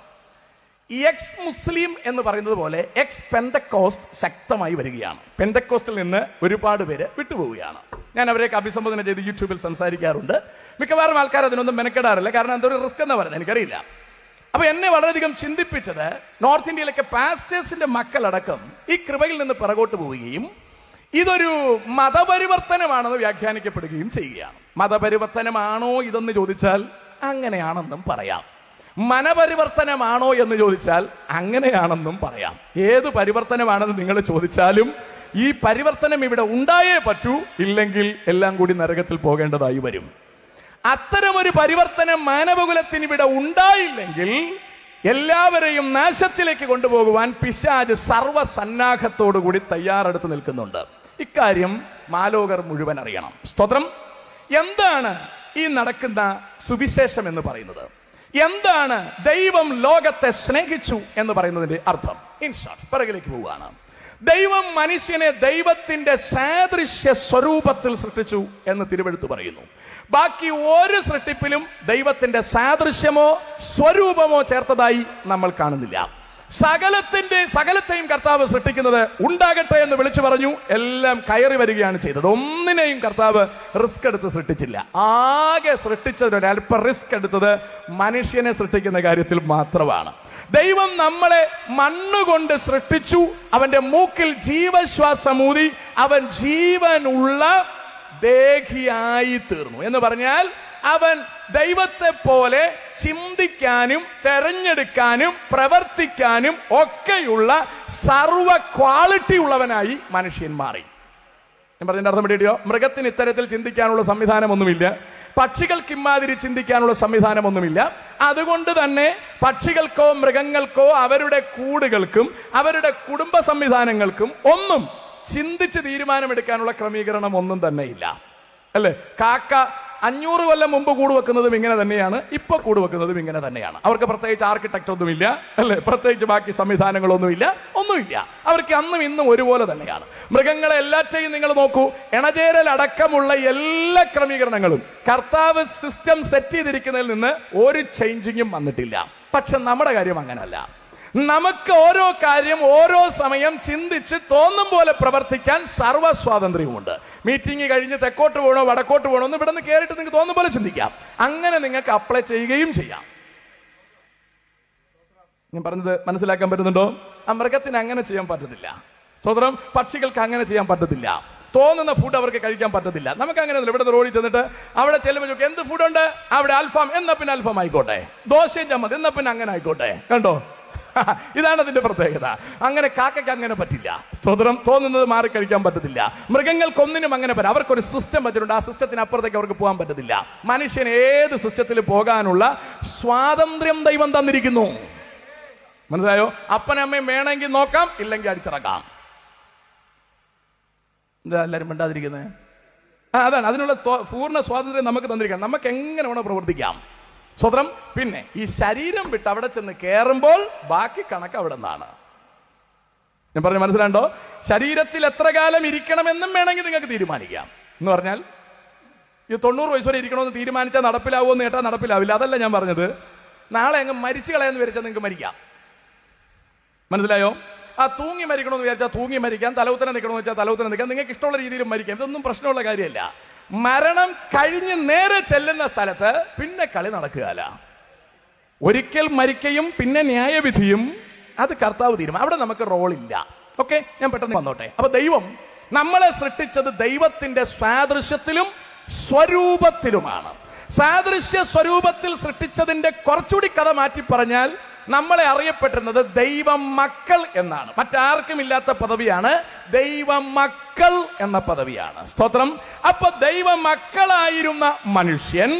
എക്സ് മുസ്ലിം എന്ന് പറയുന്നത് പോലെ എക്സ് പെന്തക്കോസ്റ്റ് ശക്തമായി വരികയാണ്. പെന്തക്കോസ്റ്റിൽ നിന്ന് ഒരുപാട് പേര് വിട്ടുപോവുകയാണ്. ഞാൻ അവരെയൊക്കെ അഭിസംബോധന ചെയ്ത് യൂട്യൂബിൽ സംസാരിക്കാറുണ്ട്. മിക്കവാറും ആൾക്കാർ അതിനൊന്നും മെനക്കെടാറില്ല. കാരണം എന്തൊരു റിസ്ക് എന്ന് പറയുന്നത് എനിക്കറിയില്ല. അപ്പൊ എന്നെ വളരെയധികം ചിന്തിപ്പിച്ചത്, നോർത്ത് ഇന്ത്യയിലൊക്കെ പാസ്റ്റേഴ്സിന്റെ മക്കളടക്കം ഈ കൃപയിൽ നിന്ന് പിറകോട്ട് പോവുകയും ഇതൊരു മതപരിവർത്തനമാണെന്ന് വ്യാഖ്യാനിക്കപ്പെടുകയും ചെയ്യുകയാണ്. മതപരിവർത്തനമാണോ ഇതെന്ന് ചോദിച്ചാൽ അങ്ങനെയാണെന്നും പറയാം. മനപരിവർത്തനമാണോ എന്ന് ചോദിച്ചാൽ അങ്ങനെയാണെന്നും പറയാം. ഏത് പരിവർത്തനമാണെന്ന് നിങ്ങൾ ചോദിച്ചാലും ഈ പരിവർത്തനം ഇവിടെ ഉണ്ടായേ പറ്റൂ, ഇല്ലെങ്കിൽ എല്ലാം കൂടി നരകത്തിൽ പോകേണ്ടതായി വരും. അത്തരമൊരു പരിവർത്തനം മാനവകുലത്തിന് ഇവിടെ ഉണ്ടായില്ലെങ്കിൽ എല്ലാവരെയും നാശത്തിലേക്ക് കൊണ്ടുപോകുവാൻ പിശാച് സർവ്വസന്നാഹത്തോടുകൂടി തയ്യാറെടുത്ത് നിൽക്കുന്നുണ്ട്. ഇക്കാര്യം മാലോകർ മുഴുവൻ അറിയണം. സ്തോത്രം. എന്താണ് ഈ നടക്കുന്ന സുവിശേഷം എന്ന് പറയുന്നത്? എന്താണ് ദൈവം ലോകത്തെ സ്നേഹിച്ചു എന്ന് പറയുന്നതിന്റെ അർത്ഥം? ഇൻഷാട്ട് പിറകിലേക്ക് പോവുകയാണ്. ദൈവം മനുഷ്യനെ ദൈവത്തിന്റെ സാദൃശ്യ സ്വരൂപത്തിൽ സൃഷ്ടിച്ചു എന്ന് തിരുവെഴുത്ത് പറയുന്നു. ബാക്കി ഒരു സൃഷ്ടിപ്പിലും ദൈവത്തിന്റെ സാദൃശ്യമോ സ്വരൂപമോ ചേർത്തതായി നമ്മൾ കാണുന്നില്ല. സകലത്തെയും കർത്താവ് സൃഷ്ടിക്കുന്നത് ഉണ്ടാകട്ടെ എന്ന് വിളിച്ചു പറഞ്ഞു. എല്ലാം കയറി വരികയാണ് ചെയ്തത്. ഒന്നിനെയും കർത്താവ് റിസ്ക് എടുത്ത് സൃഷ്ടിച്ചില്ല. ആകെ സൃഷ്ടിച്ചത് ഒരല്പം റിസ്ക് എടുത്തത് മനുഷ്യനെ സൃഷ്ടിക്കുന്ന കാര്യത്തിൽ മാത്രമാണ്. ദൈവം നമ്മളെ മണ്ണുകൊണ്ട് സൃഷ്ടിച്ചു. അവന്റെ മൂക്കിൽ ജീവശ്വാസമൂതി അവൻ ജീവനുള്ള ദേഹിയായി തീർന്നു എന്ന് പറഞ്ഞാൽ അവൻ ദൈവത്തെ പോലെ ചിന്തിക്കാനും തെരഞ്ഞെടുക്കാനും പ്രവർത്തിക്കാനും ഒക്കെയുള്ള സർവ ക്വാളിറ്റി ഉള്ളവനായി മനുഷ്യൻ മാറി. ഞാൻ പറഞ്ഞതിന്റെ അർത്ഥം പിടിയോ? മൃഗത്തിന് ഇത്തരത്തിൽ ചിന്തിക്കാനുള്ള സംവിധാനമൊന്നുമില്ല. പക്ഷികൾക്ക് ഇമാതിരി ചിന്തിക്കാനുള്ള സംവിധാനമൊന്നുമില്ല. അതുകൊണ്ട് തന്നെ പക്ഷികൾക്കോ മൃഗങ്ങൾക്കോ അവരുടെ കൂടുകൾക്കും അവരുടെ കുടുംബ സംവിധാനങ്ങൾക്കും ഒന്നും ചിന്തിച്ച് തീരുമാനമെടുക്കാനുള്ള ക്രമീകരണം ഒന്നും തന്നെ ഇല്ല, അല്ലേ? കാക്ക 500 കൊല്ലം മുമ്പ് കൂട് വെക്കുന്നതും ഇങ്ങനെ തന്നെയാണ്, ഇപ്പൊ കൂട് വെക്കുന്നതും ഇങ്ങനെ തന്നെയാണ്. അവർക്ക് പ്രത്യേകിച്ച് ആർക്കിടെക്ട് ഒന്നുമില്ല, അല്ലെ, പ്രത്യേകിച്ച് ബാക്കി സംവിധാനങ്ങളൊന്നുമില്ല, ഒന്നുമില്ല. അവർക്ക് അന്നും ഇന്നും ഒരുപോലെ തന്നെയാണ്. മൃഗങ്ങളെ എല്ലാറ്റെയും നിങ്ങൾ നോക്കൂ, ഇണചേരൽ അടക്കമുള്ള എല്ലാ ക്രമീകരണങ്ങളും കർത്താവ് സിസ്റ്റം സെറ്റ് ചെയ്തിരിക്കുന്നതിൽ നിന്ന് ഒരു ചേഞ്ചിങ്ങും വന്നിട്ടില്ല. പക്ഷെ നമ്മുടെ കാര്യം അങ്ങനല്ല. നമുക്ക് ഓരോ കാര്യം ഓരോ സമയം ചിന്തിച്ച് തോന്നും പോലെ പ്രവർത്തിക്കാൻ സർവ്വ സ്വാതന്ത്ര്യമുണ്ട്. മീറ്റിംഗ് കഴിഞ്ഞ് തെക്കോട്ട് പോകണോ വടക്കോട്ട് പോകണോ എന്ന് ഇവിടെ നിന്ന് കയറിയിട്ട് നിങ്ങൾക്ക് തോന്നും പോലെ ചിന്തിക്കാം. അങ്ങനെ നിങ്ങൾക്ക് അപ്ലൈ ചെയ്യുകയും ചെയ്യാം. ഞാൻ പറഞ്ഞത് മനസ്സിലാക്കാൻ പറ്റുന്നുണ്ടോ? ആ മൃഗത്തിന് അങ്ങനെ ചെയ്യാൻ പറ്റത്തില്ല. സ്വതന്ത്രം പക്ഷികൾക്ക് അങ്ങനെ ചെയ്യാൻ പറ്റത്തില്ല. തോന്നുന്ന ഫുഡ് അവർക്ക് കഴിക്കാൻ പറ്റത്തില്ല. നമുക്ക് അങ്ങനെ ഇവിടെ റോഡിൽ ചെന്നിട്ട് അവിടെ ചെല്ലുമ്പോൾ എന്ത് ഫുഡുണ്ട്, അവിടെ അൽഫാം എന്നാ പിന്നെ അൽഫാം ആയിക്കോട്ടെ, ദോശയും ചമ്മന്തി എന്നാ പിന്നെ അങ്ങനെ ആയിക്കോട്ടെ. കണ്ടോ, ഇതാണ് അതിന്റെ പ്രത്യേകത. അങ്ങനെ കാക്കയ്ക്ക് അങ്ങനെ പറ്റില്ല. സ്തോത്രം. തോന്നുന്നത് മാറി കഴിക്കാൻ പറ്റത്തില്ല. മൃഗങ്ങൾക്കൊന്നിനും അങ്ങനെ പറ്റില്ല. അവർക്കൊരു സിസ്റ്റം വെച്ചിട്ടുണ്ട്. ആ സിസ്റ്റത്തിന് അപ്പുറത്തേക്ക് അവർക്ക് പോകാൻ പറ്റത്തില്ല. മനുഷ്യന് ഏത് സിസ്റ്റത്തിൽ പോകാനുള്ള സ്വാതന്ത്ര്യം ദൈവം തന്നിരിക്കുന്നു. മനസ്സിലായോ? അപ്പനമ്മയും വേണമെങ്കിൽ നോക്കാം, ഇല്ലെങ്കിൽ അടിച്ചിറക്കാം. എന്താ എല്ലാവരും മിണ്ടാതിരിക്കുന്നത്? അതാണ്, അതിനുള്ള പൂർണ്ണ സ്വാതന്ത്ര്യം നമുക്ക് തന്നിരിക്കണം. നമുക്ക് എങ്ങനെ വേണോ പ്രവർത്തിക്കാം. സ്വതന്ത്രം. പിന്നെ ഈ ശരീരം വിട്ട് അവിടെ ചെന്ന് കയറുമ്പോൾ ബാക്കി കണക്ക് അവിടെ നിന്നാണ്. ഞാൻ പറഞ്ഞു മനസ്സിലാണ്ടോ? ശരീരത്തിൽ എത്ര കാലം ഇരിക്കണമെന്നും വേണമെങ്കിൽ നിങ്ങൾക്ക് തീരുമാനിക്കാം. എന്ന് പറഞ്ഞാൽ ഈ 90 വയസ്സ് വരെ ഇരിക്കണമെന്ന് തീരുമാനിച്ചാൽ നടപ്പിലാവുമോ എന്ന് കേട്ടാൽ നടപ്പിലാവില്ല. അതല്ല ഞാൻ പറഞ്ഞത്. നാളെ അങ്ങ് മരിച്ചു കളയാന്ന് വിചാരിച്ചാൽ നിങ്ങൾക്ക് മരിക്കാം. മനസ്സിലായോ? ആ തൂങ്ങി മരിക്കണമെന്ന് വിചാരിച്ചാൽ തൂങ്ങി മരിക്കാം, തലവുത്തനെ നിൽക്കണമെന്ന് വെച്ചാൽ തലവുത്തനെ നിൽക്കാം. നിങ്ങൾക്ക് ഇഷ്ടമുള്ള രീതിയിൽ മരിക്കാം. ഇതൊന്നും പ്രശ്നമുള്ള കാര്യമല്ല. മരണം കഴിഞ്ഞ് നേരെ ചെല്ലുന്ന സ്ഥലത്ത് പിന്നെ കളി നടക്കുകയല്ല. ഒരിക്കൽ മരിക്കയും പിന്നെ ന്യായവിധിയും അത് കർത്താവ് തീരുമാനം. അവിടെ നമുക്ക് റോളില്ല. ഓക്കെ, ഞാൻ പെട്ടെന്ന് വന്നോട്ടെ. അപ്പൊ ദൈവം നമ്മളെ സൃഷ്ടിച്ചത് ദൈവത്തിന്റെ സാദൃശ്യത്തിലും സ്വരൂപത്തിലുമാണ്. സാദൃശ്യ സ്വരൂപത്തിൽ സൃഷ്ടിച്ചതിന്റെ കുറച്ചുകൂടി കഥ മാറ്റി പറഞ്ഞാൽ നമ്മളെ അറിയപ്പെട്ടിരുന്നത് ദൈവ മക്കൾ എന്നാണ്. മറ്റാർക്കും ഇല്ലാത്ത പദവിയാണ് ദൈവ മക്കൾ എന്ന പദവിയാണ്. സ്തോത്രം. അപ്പൊ ദൈവ മക്കളായിരുന്ന മനുഷ്യൻ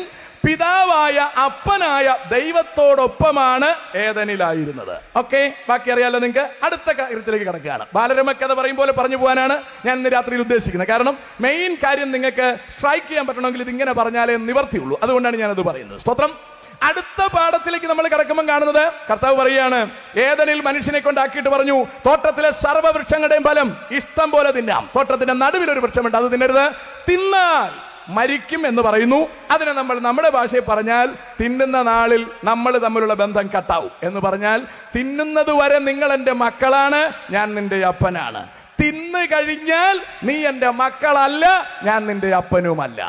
പിതാവായ അപ്പനായ ദൈവത്തോടൊപ്പമാണ് ഏദനിലായിരുന്നത്. ഓക്കെ, ബാക്കി അറിയാലോ നിങ്ങൾക്ക്. അടുത്ത കാര്യത്തിലേക്ക് കിടക്കുകയാണ്. ബാലരമക്കഥ പറയും പോലെ പറഞ്ഞു പോകാനാണ് ഞാൻ ഇന്ന് രാത്രിയിൽ ഉദ്ദേശിക്കുന്നത്. കാരണം മെയിൻ കാര്യം നിങ്ങൾക്ക് സ്ട്രൈക്ക് ചെയ്യാൻ പറ്റണമെങ്കിൽ ഇതിങ്ങനെ പറഞ്ഞാലേ നിവർത്തിയുള്ളൂ. അതുകൊണ്ടാണ് ഞാനത് പറയുന്നത്. സ്തോത്രം. അടുത്ത പാഠത്തിലേക്ക് നമ്മൾ കിടക്കുമ്പോൾ കാണുന്നത് കർത്താവ് പറയുകയാണ്, ഏദനിൽ മനുഷ്യനെ കൊണ്ടാക്കിയിട്ട് പറഞ്ഞു, തോട്ടത്തിലെ സർവ്വവൃക്ഷങ്ങളുടെയും ഫലം ഇഷ്ടം പോലെ തിന്നാം. തോട്ടത്തിന്റെ നടുവിൽ ഒരു വൃക്ഷമുണ്ട്, അത് തിന്നരുത്, തിന്നാൽ മരിക്കും എന്ന് പറയുന്നു. അതിനെ നമ്മൾ നമ്മുടെ ഭാഷയിൽ പറഞ്ഞാൽ തിന്നുന്ന നാളിൽ നമ്മൾ തമ്മിലുള്ള ബന്ധം കട്ടാവും എന്ന് പറഞ്ഞാൽ, തിന്നുന്നത് വരെ നിങ്ങൾ എൻ്റെ മക്കളാണ്, ഞാൻ നിന്റെ അപ്പനാണ്. തിന്നു കഴിഞ്ഞാൽ നീ എൻ്റെ മക്കളല്ല, ഞാൻ നിന്റെ അപ്പനുമല്ല.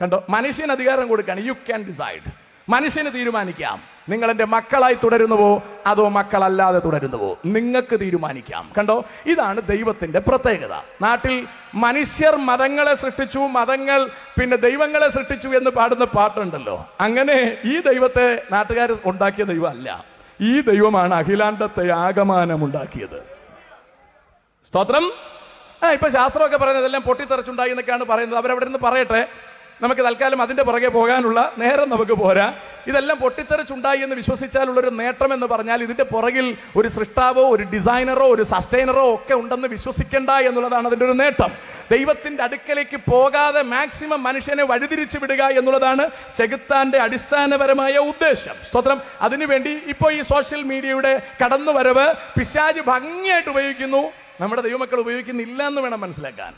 കണ്ടോ, മനുഷ്യന് അധികാരം കൊടുക്കാണ്. You can decide. മനുഷ്യന് തീരുമാനിക്കാം, നിങ്ങൾ എൻ്റെ മക്കളായി തുടരുന്നുവോ അതോ മക്കളല്ലാതെ തുടരുന്നുവോ, നിങ്ങൾക്ക് തീരുമാനിക്കാം. കണ്ടോ, ഇതാണ് ദൈവത്തിന്റെ പ്രത്യേകത. നാട്ടിൽ മനുഷ്യർ മതങ്ങളെ സൃഷ്ടിച്ചു, മതങ്ങൾ പിന്നെ ദൈവങ്ങളെ സൃഷ്ടിച്ചു എന്ന് പാടുന്ന പാട്ടുണ്ടല്ലോ. അങ്ങനെ ഈ ദൈവത്തെ നാട്ടുകാർ ഉണ്ടാക്കിയ ദൈവമല്ല. ഈ ദൈവമാണ് അഖിലാണ്ടത്തെ ആകമാനം ഉണ്ടാക്കിയത്. സ്തോത്രം. ഇപ്പൊ ശാസ്ത്രമൊക്കെ പറയുന്നത് എല്ലാം പൊട്ടിത്തെറിച്ചുണ്ടായി എന്നൊക്കെയാണ് പറയുന്നത്. അവരവിടെ നിന്ന് പറയട്ടെ. നമുക്ക് തൽക്കാലം അതിന്റെ പുറകെ പോകാനുള്ള നേരം നമുക്ക് പോരാ. ഇതെല്ലാം പൊട്ടിത്തെറിച്ചുണ്ടായി എന്ന് വിശ്വസിച്ചാലുള്ളൊരു നേട്ടം എന്ന് പറഞ്ഞാൽ ഇതിന്റെ പുറകിൽ ഒരു സൃഷ്ടാവോ ഒരു ഡിസൈനറോ ഒരു സസ്റ്റൈനറോ ഒക്കെ ഉണ്ടെന്ന് വിശ്വസിക്കേണ്ട എന്നുള്ളതാണ് അതിന്റെ ഒരു നേട്ടം. ദൈവത്തിന്റെ അടുക്കലേക്ക് പോകാതെ മാക്സിമം മനുഷ്യനെ വഴിതിരിച്ചു വിടുക എന്നുള്ളതാണ് ചെകുത്താന്റെ അടിസ്ഥാനപരമായ ഉദ്ദേശം. സ്തോത്രം. അതിനുവേണ്ടി ഇപ്പോ ഈ സോഷ്യൽ മീഡിയയുടെ കടന്നുവരവ് പിശാച് ഭംഗിയായിട്ട് ഉപയോഗിക്കുന്നു. നമ്മുടെ ദൈവമക്കൾ ഉപയോഗിക്കുന്നില്ല എന്ന് വേണം മനസ്സിലാക്കാൻ.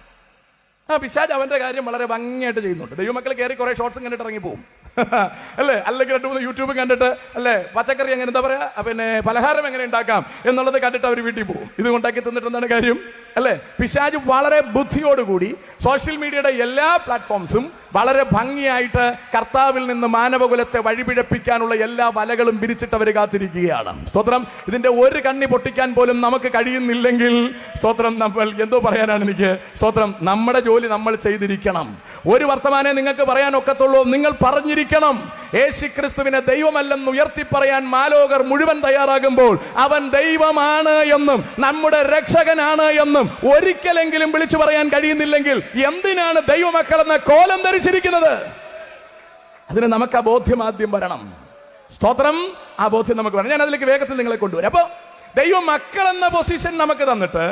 പിശാച് അവന്റെ കാര്യം വളരെ ഭംഗിയായിട്ട് ചെയ്യുന്നുണ്ട്. ദൈവമക്കൾ കയറി കുറെ ഷോർട്സും കണ്ടിട്ട് ഇറങ്ങി പോകും, അല്ലേ? അല്ലെങ്കിൽ 2-3 യൂട്യൂബ് കണ്ടിട്ട്, അല്ലേ, പച്ചക്കറി എങ്ങനെ എന്താ പറയാ, പിന്നെ പലഹാരം എങ്ങനെ ഉണ്ടാക്കാം എന്നുള്ളത് കണ്ടിട്ട് അവർ വീട്ടിൽ പോകും. ഇത് ഉണ്ടാക്കി തന്നിട്ട് എന്താണ് കാര്യം, അല്ലേ? പിശാച് വളരെ ബുദ്ധിയോടുകൂടി സോഷ്യൽ മീഡിയയുടെ എല്ലാ പ്ലാറ്റ്ഫോംസും വളരെ ഭംഗിയായിട്ട് കർത്താവിൽ നിന്ന് മാനവകുലത്തെ വഴിപിഴപ്പിക്കാനുള്ള എല്ലാ വലകളും വിരിച്ചിട്ട് അവർ കാത്തിരിക്കുകയാണ്. സ്തോത്രം. ഇതിന്റെ ഒരു കണ്ണി പൊട്ടിക്കാൻ പോലും നമുക്ക് കഴിയുന്നില്ലെങ്കിൽ, സ്തോത്രം, നമ്മൾ എന്തോ പറയാനാണ് എനിക്ക്. സ്തോത്രം. നമ്മുടെ ജോലി നമ്മൾ ചെയ്തിരിക്കണം. ഒരു വർത്തമാനേ നിങ്ങൾക്ക് പറയാൻ ഒക്കത്തുള്ളൂ. നിങ്ങൾ പറഞ്ഞിരിക്കണം, യേശുക്രിസ്തുവിനെ ദൈവമല്ലെന്ന് ഉയർത്തി പറയാൻ മാലോകർ മുഴുവൻ തയ്യാറാകുമ്പോൾ അവൻ ദൈവമാണ് എന്നും നമ്മുടെ രക്ഷകനാണ് എന്നും ഒരിക്കലെങ്കിലും വിളിച്ചു പറയാൻ കഴിയുന്നില്ലെങ്കിൽ എന്തിനാണ് ദൈവമക്കളെന്ന കോലം ധരിച്ചിരിക്കുന്നത്? അതിന് നമുക്ക് ആ ബോധ്യം ആദ്യം വരണം. സ്തോത്രം. ആ ബോധ്യം നമുക്ക് വരണം. ഞാൻ അതിലേക്ക് വേഗത്തിൽ നിങ്ങളെ കൊണ്ടുവരാം. അപ്പൊ ദൈവ മക്കൾ എന്ന പൊസിഷൻ നമുക്ക് തന്നിട്ട്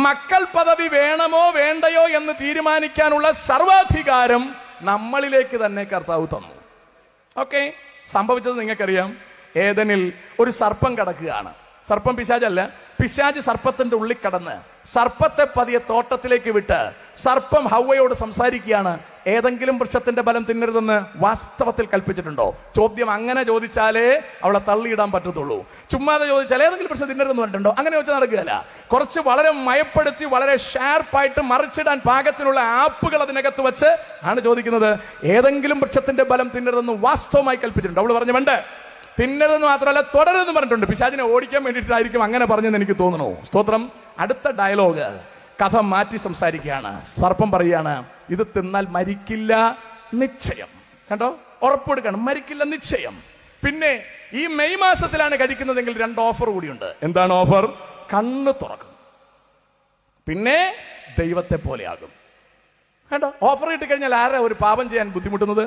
മക്കൾ പദവി വേണമോ വേണ്ടയോ എന്ന് തീരുമാനിക്കാനുള്ള സർവാധികാരം നമ്മളിലേക്ക് തന്നെ കർത്താവ് തന്നു. ഓക്കെ, സംഭവിച്ചത് നിങ്ങൾക്കറിയാം. ഏദനിൽ ഒരു സർപ്പം കിടക്കുകയാണ്. സർപ്പം പിശാചല്ല, പിശാച് സർപ്പത്തിന്റെ ഉള്ളിൽ കടന്ന് സർപ്പത്തെ പതിയെ തോട്ടത്തിലേക്ക് വിട്ട് സർപ്പം ഹവ്വയോട് സംസാരിക്കുകയാണ്, ഏതെങ്കിലും വൃക്ഷത്തിന്റെ ഫലം തിന്നരുതെന്ന് വാസ്തവത്തിൽ കൽപ്പിച്ചിട്ടുണ്ടോ? ചോദ്യം അങ്ങനെ ചോദിച്ചാലേ അവളെ തള്ളിയിടാൻ പറ്റത്തുള്ളൂ. ചുമ്മാതെ ചോദിച്ചാൽ ഏതെങ്കിലും വൃക്ഷം തിന്നരുതെന്ന് പറഞ്ഞിട്ടുണ്ടോ? അങ്ങനെ വെച്ചാൽ നടക്കുകയല്ല. കുറച്ച് വളരെ മയപ്പെടുത്തി വളരെ ഷാർപ്പായിട്ട് മറിച്ചിടാൻ പാകത്തിനുള്ള ആപ്പുകൾ അതിനകത്ത് വെച്ച് ആണ് ചോദിക്കുന്നത്. ഏതെങ്കിലും വൃക്ഷത്തിന്റെ ഫലം തിന്നരുതെന്ന് വാസ്തവമായി കൽപ്പിച്ചിട്ടുണ്ട്. അവള് പറഞ്ഞു വേണ്ട, തിന്നരുതെന്ന് മാത്രമല്ല തുടരുതെന്ന് പറഞ്ഞിട്ടുണ്ട്. പിശാചിനെ ഓടിക്കാൻ വേണ്ടിയിട്ടായിരിക്കും അങ്ങനെ പറഞ്ഞെന്ന് എനിക്ക് തോന്നുന്നു. സ്തോത്രം. അടുത്ത ഡയലോഗ് കഥ മാറ്റി സംസാരിക്കുകയാണ്. സർപ്പം പറയാണ്, ഇത് തിന്നാൽ മരിക്കില്ല നിശ്ചയം. കണ്ടോ, ഉറപ്പെടുക്കണം, മരിക്കില്ല നിശ്ചയം. പിന്നെ ഈ മെയ് മാസത്തിലാണ് കഴിക്കുന്നതെങ്കിൽ 2 ഓഫർ കൂടിയുണ്ട്. എന്താണ് ഓഫർ? കണ്ണ് തുറക്കും, പിന്നെ ദൈവത്തെ പോലെയാകും. കണ്ടോ, ഓഫർ കിട്ടി കഴിഞ്ഞാൽ ആരാ ഒരു പാപം ചെയ്യാൻ ബുദ്ധിമുട്ടുന്നത്?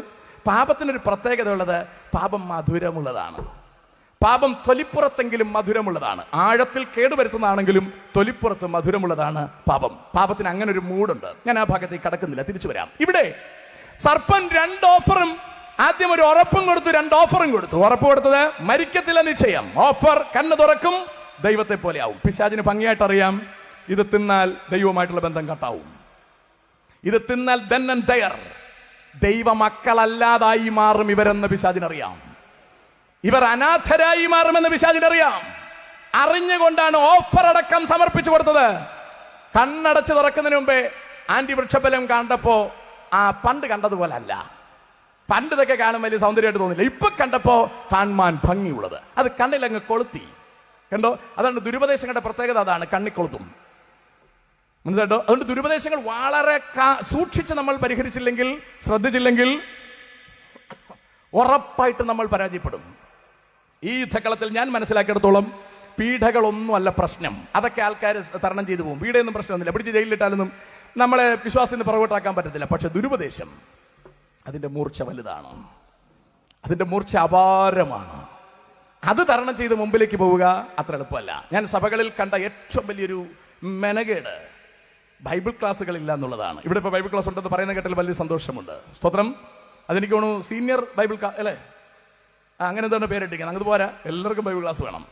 പാപത്തിനൊരു പ്രത്യേകത ഉള്ളത്, പാപം മധുരമുള്ളതാണ്. പാപം തൊലിപ്പുറത്തെങ്കിലും മധുരമുള്ളതാണ്. ആഴത്തിൽ കേടുവരുത്തുന്നതാണെങ്കിലും തൊലിപ്പുറത്ത് മധുരമുള്ളതാണ് പാപം. പാപത്തിന് അങ്ങനെ ഒരു മൂടുണ്ട്. ഞാൻ ആ ഭാഗത്തേക്ക് കടക്കുന്നില്ല, തിരിച്ചു വരാം. ഇവിടെ സർപ്പൻ 2 ഓഫറും, ആദ്യം ഒരു ഉറപ്പും കൊടുത്തു, 2 ഓഫറും കൊടുത്തു. ഉറപ്പ് കൊടുത്തത് മരിക്കത്തില്ല നിശ്ചയം. ഓഫർ കണ്ണ് തുറക്കും, ദൈവത്തെ പോലെ ആവും. പിശാചിന് ഭംഗിയായിട്ട് അറിയാം, ഇത് തിന്നാൽ ദൈവവുമായിട്ടുള്ള ബന്ധം കട്ടാവും. ഇത് തിന്നാൽ then and there ദൈവ മക്കളല്ലാതായി മാറും ഇവരെന്ന് പിശാചിനറിയാം. ഇവർ അനാഥരായി മാറുമെന്ന് പിശാചിനറിയാം. അറിഞ്ഞുകൊണ്ടാണ് ഓഫർ അടക്കം സമർപ്പിച്ചു കൊടുത്തത്. കണ്ണടച്ച് തുറക്കുന്നതിന് മുമ്പേ ആന്റി വൃക്ഷഫലം കണ്ടപ്പോ പണ്ട് കണ്ടതുപോലെ അല്ല. പണ്ട് ഇതൊക്കെ കാണാൻ വലിയ സൗന്ദര്യമായിട്ട് തോന്നില്ല. ഇപ്പൊ കണ്ടപ്പോ കാണാൻ ഭംഗിയുള്ളത്, അത് കണ്ണിലങ്ങ് കൊളുത്തി. കണ്ടോ, അതാണ് ദുരുപദേശങ്ങളുടെ പ്രത്യേകത, അതാണ് കണ്ണിക്കൊളുത്തും. മനസ്സിലാട്ടോ? അതുകൊണ്ട് ദുരുപദേശങ്ങൾ വളരെ സൂക്ഷിച്ച് നമ്മൾ പരിഹരിച്ചില്ലെങ്കിൽ, ശ്രദ്ധിച്ചില്ലെങ്കിൽ ഉറപ്പായിട്ട് നമ്മൾ പരാജയപ്പെടും. ഈ യുദ്ധക്കളത്തിൽ ഞാൻ മനസ്സിലാക്കിയിടത്തോളം പീഡകളൊന്നും അല്ല പ്രശ്നം. അതൊക്കെ ആൾക്കാർ തരണം ചെയ്തു പോകും. പീഡയൊന്നും പ്രശ്നമൊന്നുമില്ല. പിടിച്ച് ജയിലിലിട്ടാലൊന്നും നമ്മളെ വിശ്വാസത്തിന് പുറകോട്ടാക്കാൻ പറ്റത്തില്ല. പക്ഷെ ദുരുപദേശം, അതിന്റെ മൂർച്ച വലുതാണ്, അതിന്റെ മൂർച്ച അപാരമാണ്. അത് തരണം ചെയ്ത് മുമ്പിലേക്ക് പോവുക അത്ര എളുപ്പമല്ല. ഞാൻ സഭകളിൽ കണ്ട ഏറ്റവും വലിയൊരു മെനകേട് ബൈബിൾ ക്ലാസ്സുകളില്ല എന്നുള്ളതാണ്. ഇവിടെ ഇപ്പോൾ ബൈബിൾ ക്ലാസ് ഉണ്ടെന്ന് പറയുന്ന കേട്ടാൽ വലിയ സന്തോഷമുണ്ട്. സ്തോത്രം. അതെനിക്ക് തോന്നുന്നു സീനിയർ ബൈബിൾ അല്ലേ, അങ്ങനെ എന്താണ് പേരിട്ടിരിക്കുന്നത്. അങ്ങനെ പോരാ, എല്ലാവർക്കും ബൈബിൾ ക്ലാസ് വേണം.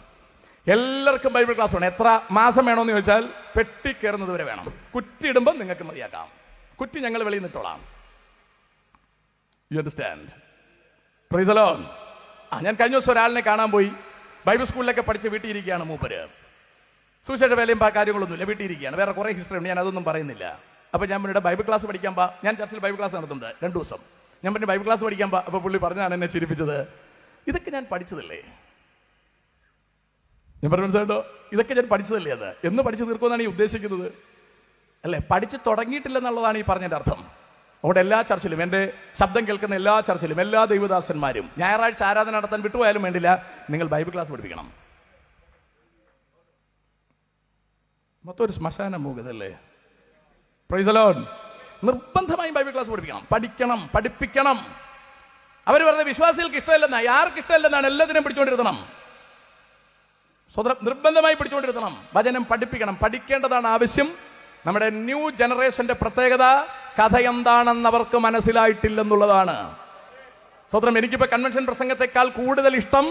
എല്ലാവർക്കും ബൈബിൾ ക്ലാസ് വേണം. എത്ര മാസം വേണമെന്ന് ചോദിച്ചാൽ പെട്ടി കയറുന്നത് വരെ വേണം. കുറ്റി ഇടുമ്പോൾ നിങ്ങൾക്ക് മതിയാക്കാം. കുറ്റി ഞങ്ങൾ വെളിയിൽ നിട്ടോളാം. You understand? Praise the lord. ഞാൻ കഴിഞ്ഞ ദിവസം ഒരാളിനെ കാണാൻ പോയി. ബൈബിൾ സ്കൂളിലൊക്കെ പഠിച്ച് വീട്ടിൽ ഇരിക്കുകയാണ് മൂപ്പര്. സുവിശേഷ വേലയും കാര്യങ്ങളൊന്നുമില്ല, വീട്ടിൽ ഇരിക്കുകയാണ്. വേറെ കുറേ ഹിസ്റ്ററി ഉണ്ട്, ഞാൻ അതൊന്നും പറയുന്നില്ല. അപ്പൊ ഞാൻ മുന്നേ ബൈബിൾ ക്ലാസ് പഠിക്കാൻ ഞാൻ ചർച്ചിൽ ബൈബിൾ ക്ലാസ് നടത്തുന്നുണ്ട് 2 ദിവസം. ഞാൻ പിന്നെ ബൈബിൾ ക്ലാസ് പഠിക്കാൻ അപ്പൊ പുള്ളി പറഞ്ഞാണ് എന്നെ ചിരിപ്പിച്ചത്, ഇതൊക്കെ ഞാൻ പഠിച്ചതല്ലേ. ഞാൻ പറഞ്ഞു, മനസ്സിലായിട്ടോ, ഇതൊക്കെ ഞാൻ പഠിച്ചതല്ലേ. അത് എന്ന് പഠിച്ചു തീർക്കുമെന്നാണ് ഈ ഉദ്ദേശിക്കുന്നത് അല്ലേ? പഠിച്ചു തുടങ്ങിയിട്ടില്ലെന്നുള്ളതാണ് ഈ പറഞ്ഞതിന്റെ അർത്ഥം. അതുകൊണ്ട് എല്ലാ ചർച്ചിലും, എൻ്റെ ശബ്ദം കേൾക്കുന്ന എല്ലാ ചർച്ചിലും എല്ലാ ദൈവദാസന്മാരും ഞായറാഴ്ച ആരാധന നടത്താൻ വിട്ടുപോയാലും വേണ്ടില്ല, നിങ്ങൾ ബൈബിൾ ക്ലാസ് പഠിപ്പിക്കണം. മൊത്തം ഒരു ശ്മശാന മൂകതല്ലേ. Praise the lord. നിർബന്ധമായും ബൈബിൾ ക്ലാസ് പഠിപ്പിക്കണം, പഠിക്കണം, പഠിപ്പിക്കണം. അവർ പറഞ്ഞ വിശ്വാസികൾക്ക് ഇഷ്ടമല്ലെന്നാണ്, ആർക്ക് ഇഷ്ടമല്ലെന്നാണ്, എല്ലാത്തിനും പിടിച്ചുകൊണ്ടിരുത്തണം. നിർബന്ധമായി പിടിച്ചുകൊണ്ടിരുത്തണം. വചനം പഠിപ്പിക്കണം, പഠിക്കേണ്ടതാണ് ആവശ്യം. നമ്മുടെ ന്യൂ ജനറേഷന്റെ പ്രത്യേകത കഥ എന്താണെന്ന് അവർക്ക് മനസ്സിലായിട്ടില്ലെന്നുള്ളതാണ്. സ്വതന്ത്രം. എനിക്കിപ്പോ കൺവെൻഷൻ പ്രസംഗത്തെക്കാൾ കൂടുതൽ ഇഷ്ടം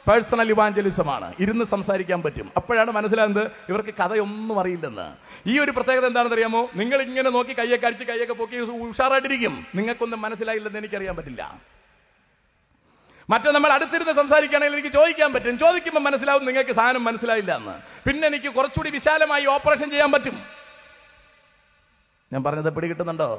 പേഴ്സണൽ ഇവാഞ്ചലിസമാണ്. ഇരുന്ന് സംസാരിക്കാൻ പറ്റും. അപ്പോഴാണ് മനസ്സിലാകുന്നത് ഇവർക്ക് കഥയൊന്നും അറിയില്ലെന്ന്. ഈ ഒരു പ്രത്യേകത എന്താണെന്ന് അറിയാമോ? നിങ്ങൾ ഇങ്ങനെ നോക്കി കയ്യൊക്കെ അടിച്ച് കയ്യൊക്കെ പൊക്കി ഉഷാറായിട്ടിരിക്കും, നിങ്ങൾക്കൊന്നും മനസ്സിലായില്ലെന്ന് എനിക്കറിയാൻ പറ്റില്ല. മറ്റേ നമ്മൾ അടുത്തിരുന്ന് സംസാരിക്കുകയാണെങ്കിൽ എനിക്ക് ചോദിക്കാൻ പറ്റും, ചോദിക്കുമ്പോൾ മനസ്സിലാവും നിങ്ങൾക്ക് സാധനം മനസ്സിലായില്ല എന്ന്. പിന്നെ എനിക്ക് കുറച്ചുകൂടി വിശാലമായി ഓപ്പറേഷൻ ചെയ്യാൻ പറ്റും. ഞാൻ പറഞ്ഞത് പിടികിട്ടുന്നുണ്ടോ?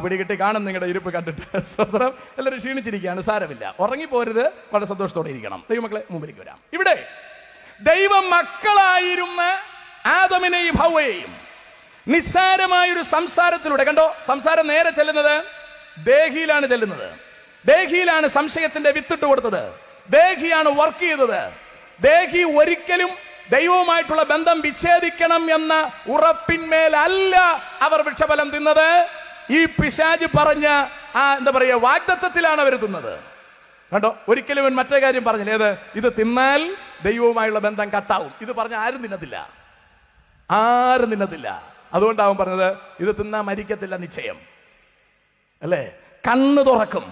പിടികിട്ടി കാണും നിങ്ങളുടെ ഇരിപ്പ് കണ്ടിട്ട്. സ്വതന്ത്രം. എല്ലാവരും ക്ഷീണിച്ചിരിക്കുകയാണ്, സാരമില്ല, ഉറങ്ങിപ്പോരുത്, വളരെ സന്തോഷത്തോടെ ഇരിക്കണം. ദൈവമക്കളെ, മുമ്പിലേക്ക് വരാം. ഇവിടെ ദൈവ മക്കളായിരുന്ന ആദമിനെയും ഹവ്വയെയും നിസ്സാരമായൊരു സംസാരത്തിലൂടെ, കണ്ടോ, സംസാരം നേരെ ചെല്ലുന്നത് ദേഹിയിലാണ് ചെല്ലുന്നത്. ദേഹിയിലാണ് സംശയത്തിന്റെ വിത്തിട്ട് കൊടുത്തത്. ദേഹിയാണ് വർക്ക് ചെയ്തത്. ദേഹി ഒരിക്കലും ദൈവവുമായിട്ടുള്ള ബന്ധം വിച്ഛേദിക്കണം എന്ന ഉറപ്പിന്മേലല്ല അവർ വൃക്ഷഫലം തിന്നത്. ഈ പിശാച് പറഞ്ഞ എന്താ പറയുക, വാഗ്ദത്തത്തിലാണ് അവർ തിന്നത്. കണ്ടോ, ഒരിക്കലും മറ്റേ കാര്യം പറഞ്ഞില്ല. ഏത്? ഇത് തിന്നാൽ ദൈവവുമായുള്ള ബന്ധം കട്ടാവും. ഇത് പറഞ്ഞ ആരും തിന്നത്തില്ല, ആരും തിന്നത്തില്ല. അതുകൊണ്ടാവും പറഞ്ഞത് ഇത് തിന്നാ മരിക്കത്തില്ല നിശ്ചയം, അല്ലേ? കണ്ണ് തുറക്കും,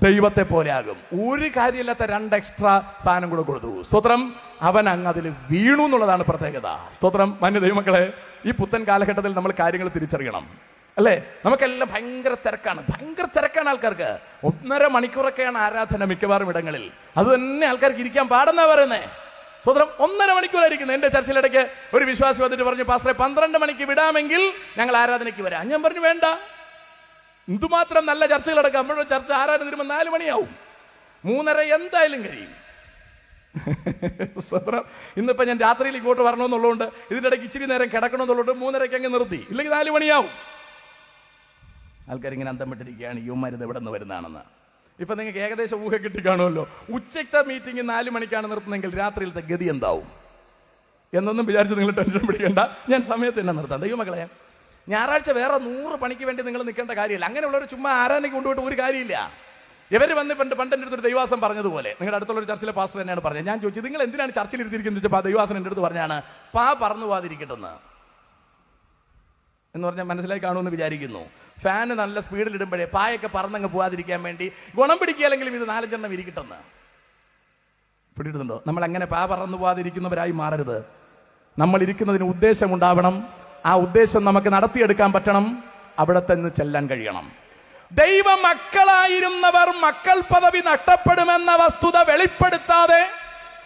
ദൈവത്തെ പോലെ ആകും. ഒരു കാര്യമില്ലാത്ത 2 എക്സ്ട്രാ സാധനം കൂടെ കൊടുത്തു. സ്തോത്രം. അവൻ അങ്ങ് അതിൽ വീണു എന്നുള്ളതാണ് പ്രത്യേകത. സ്തോത്രം. മാന്യ ദൈവമക്കളെ, ഈ പുത്തൻ കാലഘട്ടത്തിൽ നമ്മൾ കാര്യങ്ങൾ തിരിച്ചറിയണം, അല്ലേ? നമുക്കെല്ലാം ഭയങ്കര തിരക്കാണ് ആൾക്കാർക്ക്. 1.5 മണിക്കൂറൊക്കെയാണ് ആരാധന മിക്കവാറും ഇടങ്ങളിൽ. അത് തന്നെ ആൾക്കാർക്ക് ഇരിക്കാൻ പാടെന്നാ പറയുന്നേ. സ്തോത്രം. 1.5 മണിക്കൂറായിരിക്കുന്നത്. എന്റെ ചർച്ചിലിടയ്ക്ക് ഒരു വിശ്വാസി വന്നിട്ട് പറഞ്ഞു, പാസ്റ്ററെ 12 മണിക്ക് വിടാമെങ്കിൽ ഞങ്ങൾ ആരാധനയ്ക്ക് വരാം. ഞാൻ പറഞ്ഞു, വേണ്ട. എന്തുമാത്രം നല്ല ചർച്ചകളടക്കം നമ്മുടെ ചർച്ച ആരാധന വരുമ്പോൾ 4 മണിയാവും. 3:30 എന്തായാലും കഴിയും. സ്തോത്രം. ഇന്നിപ്പോ ഞാൻ രാത്രിയിൽ ഇങ്ങോട്ട് വരണമെന്നുള്ളതുകൊണ്ട് ഇതിന്റെ ഇടയ്ക്ക് ഇച്ചിരി നേരം കിടക്കണമെന്നുള്ളത് 3:30 അങ്ങ് നിർത്തി. ഇല്ലെങ്കിൽ 4 മണിയാവും. ആൾക്കാരിങ്ങനെ അന്തം വിട്ടിരിക്കുകയാണ്, യുവമാരുത് എവിടെ നിന്ന് വരുന്നതാണെന്ന്. ഇപ്പൊ നിങ്ങൾക്ക് ഏകദേശം ഊഹ കിട്ടിക്കാണുമല്ലോ. ഉച്ചത്തെ മീറ്റിംഗ് 4 മണിക്കാണ് നിർത്തുന്നതെങ്കിൽ രാത്രിയിലത്തെ ഗതി എന്താവും എന്നൊന്നും വിചാരിച്ച് നിങ്ങൾ ടെൻഷൻ പിടിക്കേണ്ട. ഞാൻ സമയത്ത് തന്നെ നിർത്താം. ദൈവമക്കളെ, ഞായറാഴ്ച വേറെ 100 പണിക്ക് വേണ്ടി നിങ്ങൾ നിൽക്കേണ്ട കാര്യമില്ല. അങ്ങനെയുള്ളവർ ചുമ്മാ ആരാധനയ്ക്ക് കൊണ്ടുപോയിട്ട് ഒരു കാര്യമില്ല. ഇവർ വന്ന് പണ്ടെൻ്റെ അടുത്തൊരു ദൈവാസം പറഞ്ഞതുപോലെ, നിങ്ങളുടെ അടുത്തുള്ള ചർച്ചിലെ പാസ്റ്റർ തന്നെയാണ് പറഞ്ഞത്. ഞാൻ ചോദിച്ചു, നിങ്ങൾ എന്തിനാണ് ചർച്ചിൽ ഇരുത്തിയിരിക്കുന്നത് ചോദിച്ചപ്പോൾ ആ ദൈവാസൻ എൻ്റെ അടുത്ത് പറഞ്ഞാണ്, പറന്നു പോകാതിരിക്കട്ടെന്ന്. എന്ന് പറഞ്ഞാൽ മനസ്സിലായി കാണുമെന്ന് വിചാരിക്കുന്നു. ഫാന് നല്ല സ്പീഡിൽ ഇടുമ്പോഴേ പായൊക്കെ പറന്നങ്ങ് പോകാതിരിക്കാൻ വേണ്ടി ഗുണം പിടിക്കുകയല്ലെങ്കിലും ഇത് 4-5 ഇരിക്കട്ടെന്ന്. പിടിയിട്ടുണ്ടോ? നമ്മൾ അങ്ങനെ പറന്നു പോകാതിരിക്കുന്നവരായി മാറരുത്. നമ്മൾ ഇരിക്കുന്നതിന് ഉദ്ദേശമുണ്ടാവണം. ആ ഉദ്ദേശം നമുക്ക് നടത്തിയെടുക്കാൻ പറ്റണം. അവിടെ തന്നെ ചെല്ലാൻ കഴിയണം. ദൈവ മക്കളായിരുന്നവർ മക്കൾ പദവി നഷ്ടപ്പെടുമെന്ന വസ്തുത വെളിപ്പെടുത്താതെ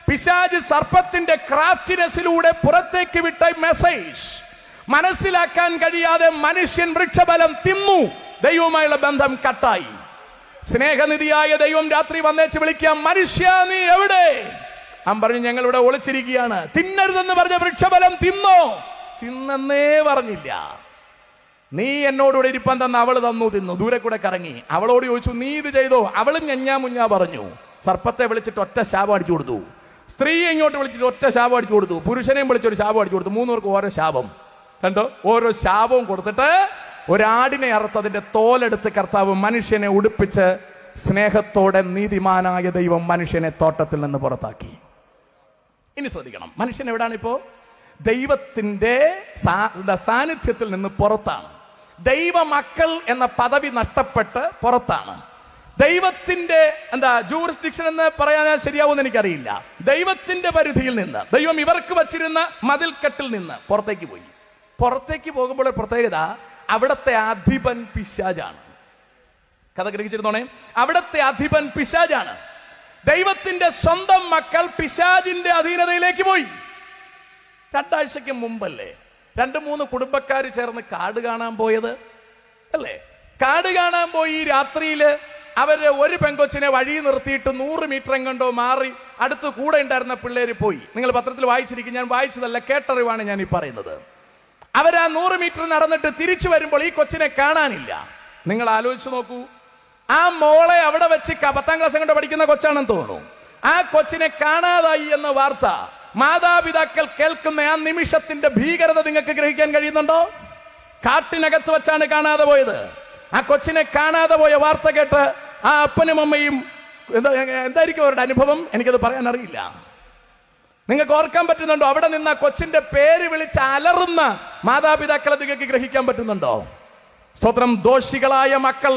പിശാച് സർപ്പത്തിന്റെ ക്രാഫ്റ്റിനെസ്സിലൂടെ പുറത്തേക്ക് വിട്ട മെസ്സേജ് മനസ്സിലാക്കാൻ കഴിയാതെ മനുഷ്യൻ വൃക്ഷഫലം തിന്നു. ദൈവവുമായുള്ള ബന്ധം കട്ടായി. സ്നേഹനിധിയായ ദൈവം രാത്രി വന്നേച്ച് വിളിക്കാം, മനുഷ്യ നീ എവിടെ? അവൻ പറഞ്ഞു, ഞങ്ങൾ ഇവിടെ ഒളിച്ചിരിക്കുകയാണ്. തിന്നരുതെന്ന് പറഞ്ഞ വൃക്ഷഫലം തിന്നോ? തിന്നേ പറഞ്ഞില്ല. നീ എന്നോടുകൂടെ ഇരിപ്പാൻ തന്ന അവള് തന്നു, തിന്നു. ദൂരെ കൂടെ കറങ്ങി. അവളോട് ചോദിച്ചു, നീ ഇത് ചെയ്തോ? അവളും ഞഞ്ഞാ പറഞ്ഞു. സർപ്പത്തെ വിളിച്ചിട്ട് ഒറ്റ ശാപം അടിച്ചു കൊടുത്തു. സ്ത്രീയെ ഇങ്ങോട്ട് വിളിച്ചിട്ട് ഒറ്റ ശാപം അടിച്ചു കൊടുത്തു. പുരുഷനെയും വിളിച്ചൊരു ശാപം അടിച്ചു കൊടുത്തു. 3 പേർക്ക് ഓരോ ശാപം. കണ്ടോ? ഓരോ ശാപവും കൊടുത്തിട്ട് ഒരാടിനെ അറുത്തതിന്റെ തോലെടുത്ത് കർത്താവ് മനുഷ്യനെ ഉടുപ്പിച്ച് സ്നേഹത്തോടെ നീതിമാനായ ദൈവം മനുഷ്യനെ തോട്ടത്തിൽ നിന്ന് പുറത്താക്കി. ഇനി ശ്രദ്ധിക്കണം, മനുഷ്യൻ എവിടാണ് ഇപ്പോ? ദൈവത്തിന്റെ സാന്നിധ്യത്തിൽ നിന്ന് പുറത്താണ്. ദൈവമക്കൾ എന്ന പദവി നഷ്ടപ്പെട്ട് പുറത്താണ്. ദൈവത്തിന്റെ ജൂറിസ്ഡിക്ഷൻ എന്ന് പറയാൻ ശരിയാവുമെന്ന് എനിക്കറിയില്ല. ദൈവത്തിന്റെ പരിധിയിൽ നിന്ന്, ദൈവം ഇവർക്ക് വച്ചിരുന്ന മതിൽക്കെട്ടിൽ നിന്ന് പുറത്തേക്ക് പോയി. പുറത്തേക്ക് പോകുമ്പോൾ പ്രത്യേകത, അവിടത്തെ അധിപൻ പിശാചാണ്. കഥ ഗ്രഹിച്ചിരുന്നോണേ. അവിടത്തെ അധിപൻ പിശാചാണ്. ദൈവത്തിന്റെ സ്വന്തം മക്കൾ പിശാചിന്റെ അധീനതയിലേക്ക് പോയി. 2 ആഴ്ചയ്ക്ക് മുമ്പല്ലേ 2-3 കുടുംബക്കാർ ചേർന്ന് കാട് കാണാൻ പോയത് അല്ലേ? കാട് കാണാൻ പോയി. രാത്രിയില് അവര് ഒരു പെങ്കൊച്ചിനെ വഴി നിർത്തിയിട്ട് 100 മീറ്റർ എങ്ങണ്ടോ മാറി അടുത്ത് കൂടെ ഉണ്ടായിരുന്ന പിള്ളേര് പോയി. നിങ്ങൾ പത്രത്തിൽ വായിച്ചിരിക്കും, ഞാൻ വായിച്ചതല്ല, കേട്ടറിവാണ് ഞാൻ ഈ പറയുന്നത്. അവരാ 100 മീറ്റർ നടന്നിട്ട് തിരിച്ചു വരുമ്പോൾ ഈ കൊച്ചിനെ കാണാനില്ല. നിങ്ങൾ ആലോചിച്ച് നോക്കൂ. ആ മോളെ അവിടെ വെച്ച് 10ാം ക്ലാസ് കൊണ്ട് പഠിക്കുന്ന കൊച്ചാണെന്ന് തോന്നുന്നു. ആ കൊച്ചിനെ കാണാതായി എന്ന വാർത്ത മാതാപിതാക്കൾ കേൾക്കുന്ന ആ നിമിഷത്തിന്റെ ഭീകരത നിങ്ങൾക്ക് ഗ്രഹിക്കാൻ കഴിയുന്നുണ്ടോ? കാട്ടിനകത്ത് വെച്ചാണ് കാണാതെ പോയത്. ആ കൊച്ചിനെ കാണാതെ പോയ വാർത്ത കേട്ട് ആ അപ്പനും അമ്മയും എന്തായിരിക്കും അവരുടെ അനുഭവം? എനിക്കത് പറയാൻ അറിയില്ല. നിങ്ങൾക്ക് ഓർക്കാൻ പറ്റുന്നുണ്ടോ? അവിടെ നിന്ന് കൊച്ചിന്റെ പേര് വിളിച്ച് അലറുന്ന മാതാപിതാക്കളെ നിങ്ങൾക്ക് ഗ്രഹിക്കാൻ പറ്റുന്നുണ്ടോ? സ്തോത്രം. ദോഷികളായ മക്കൾ,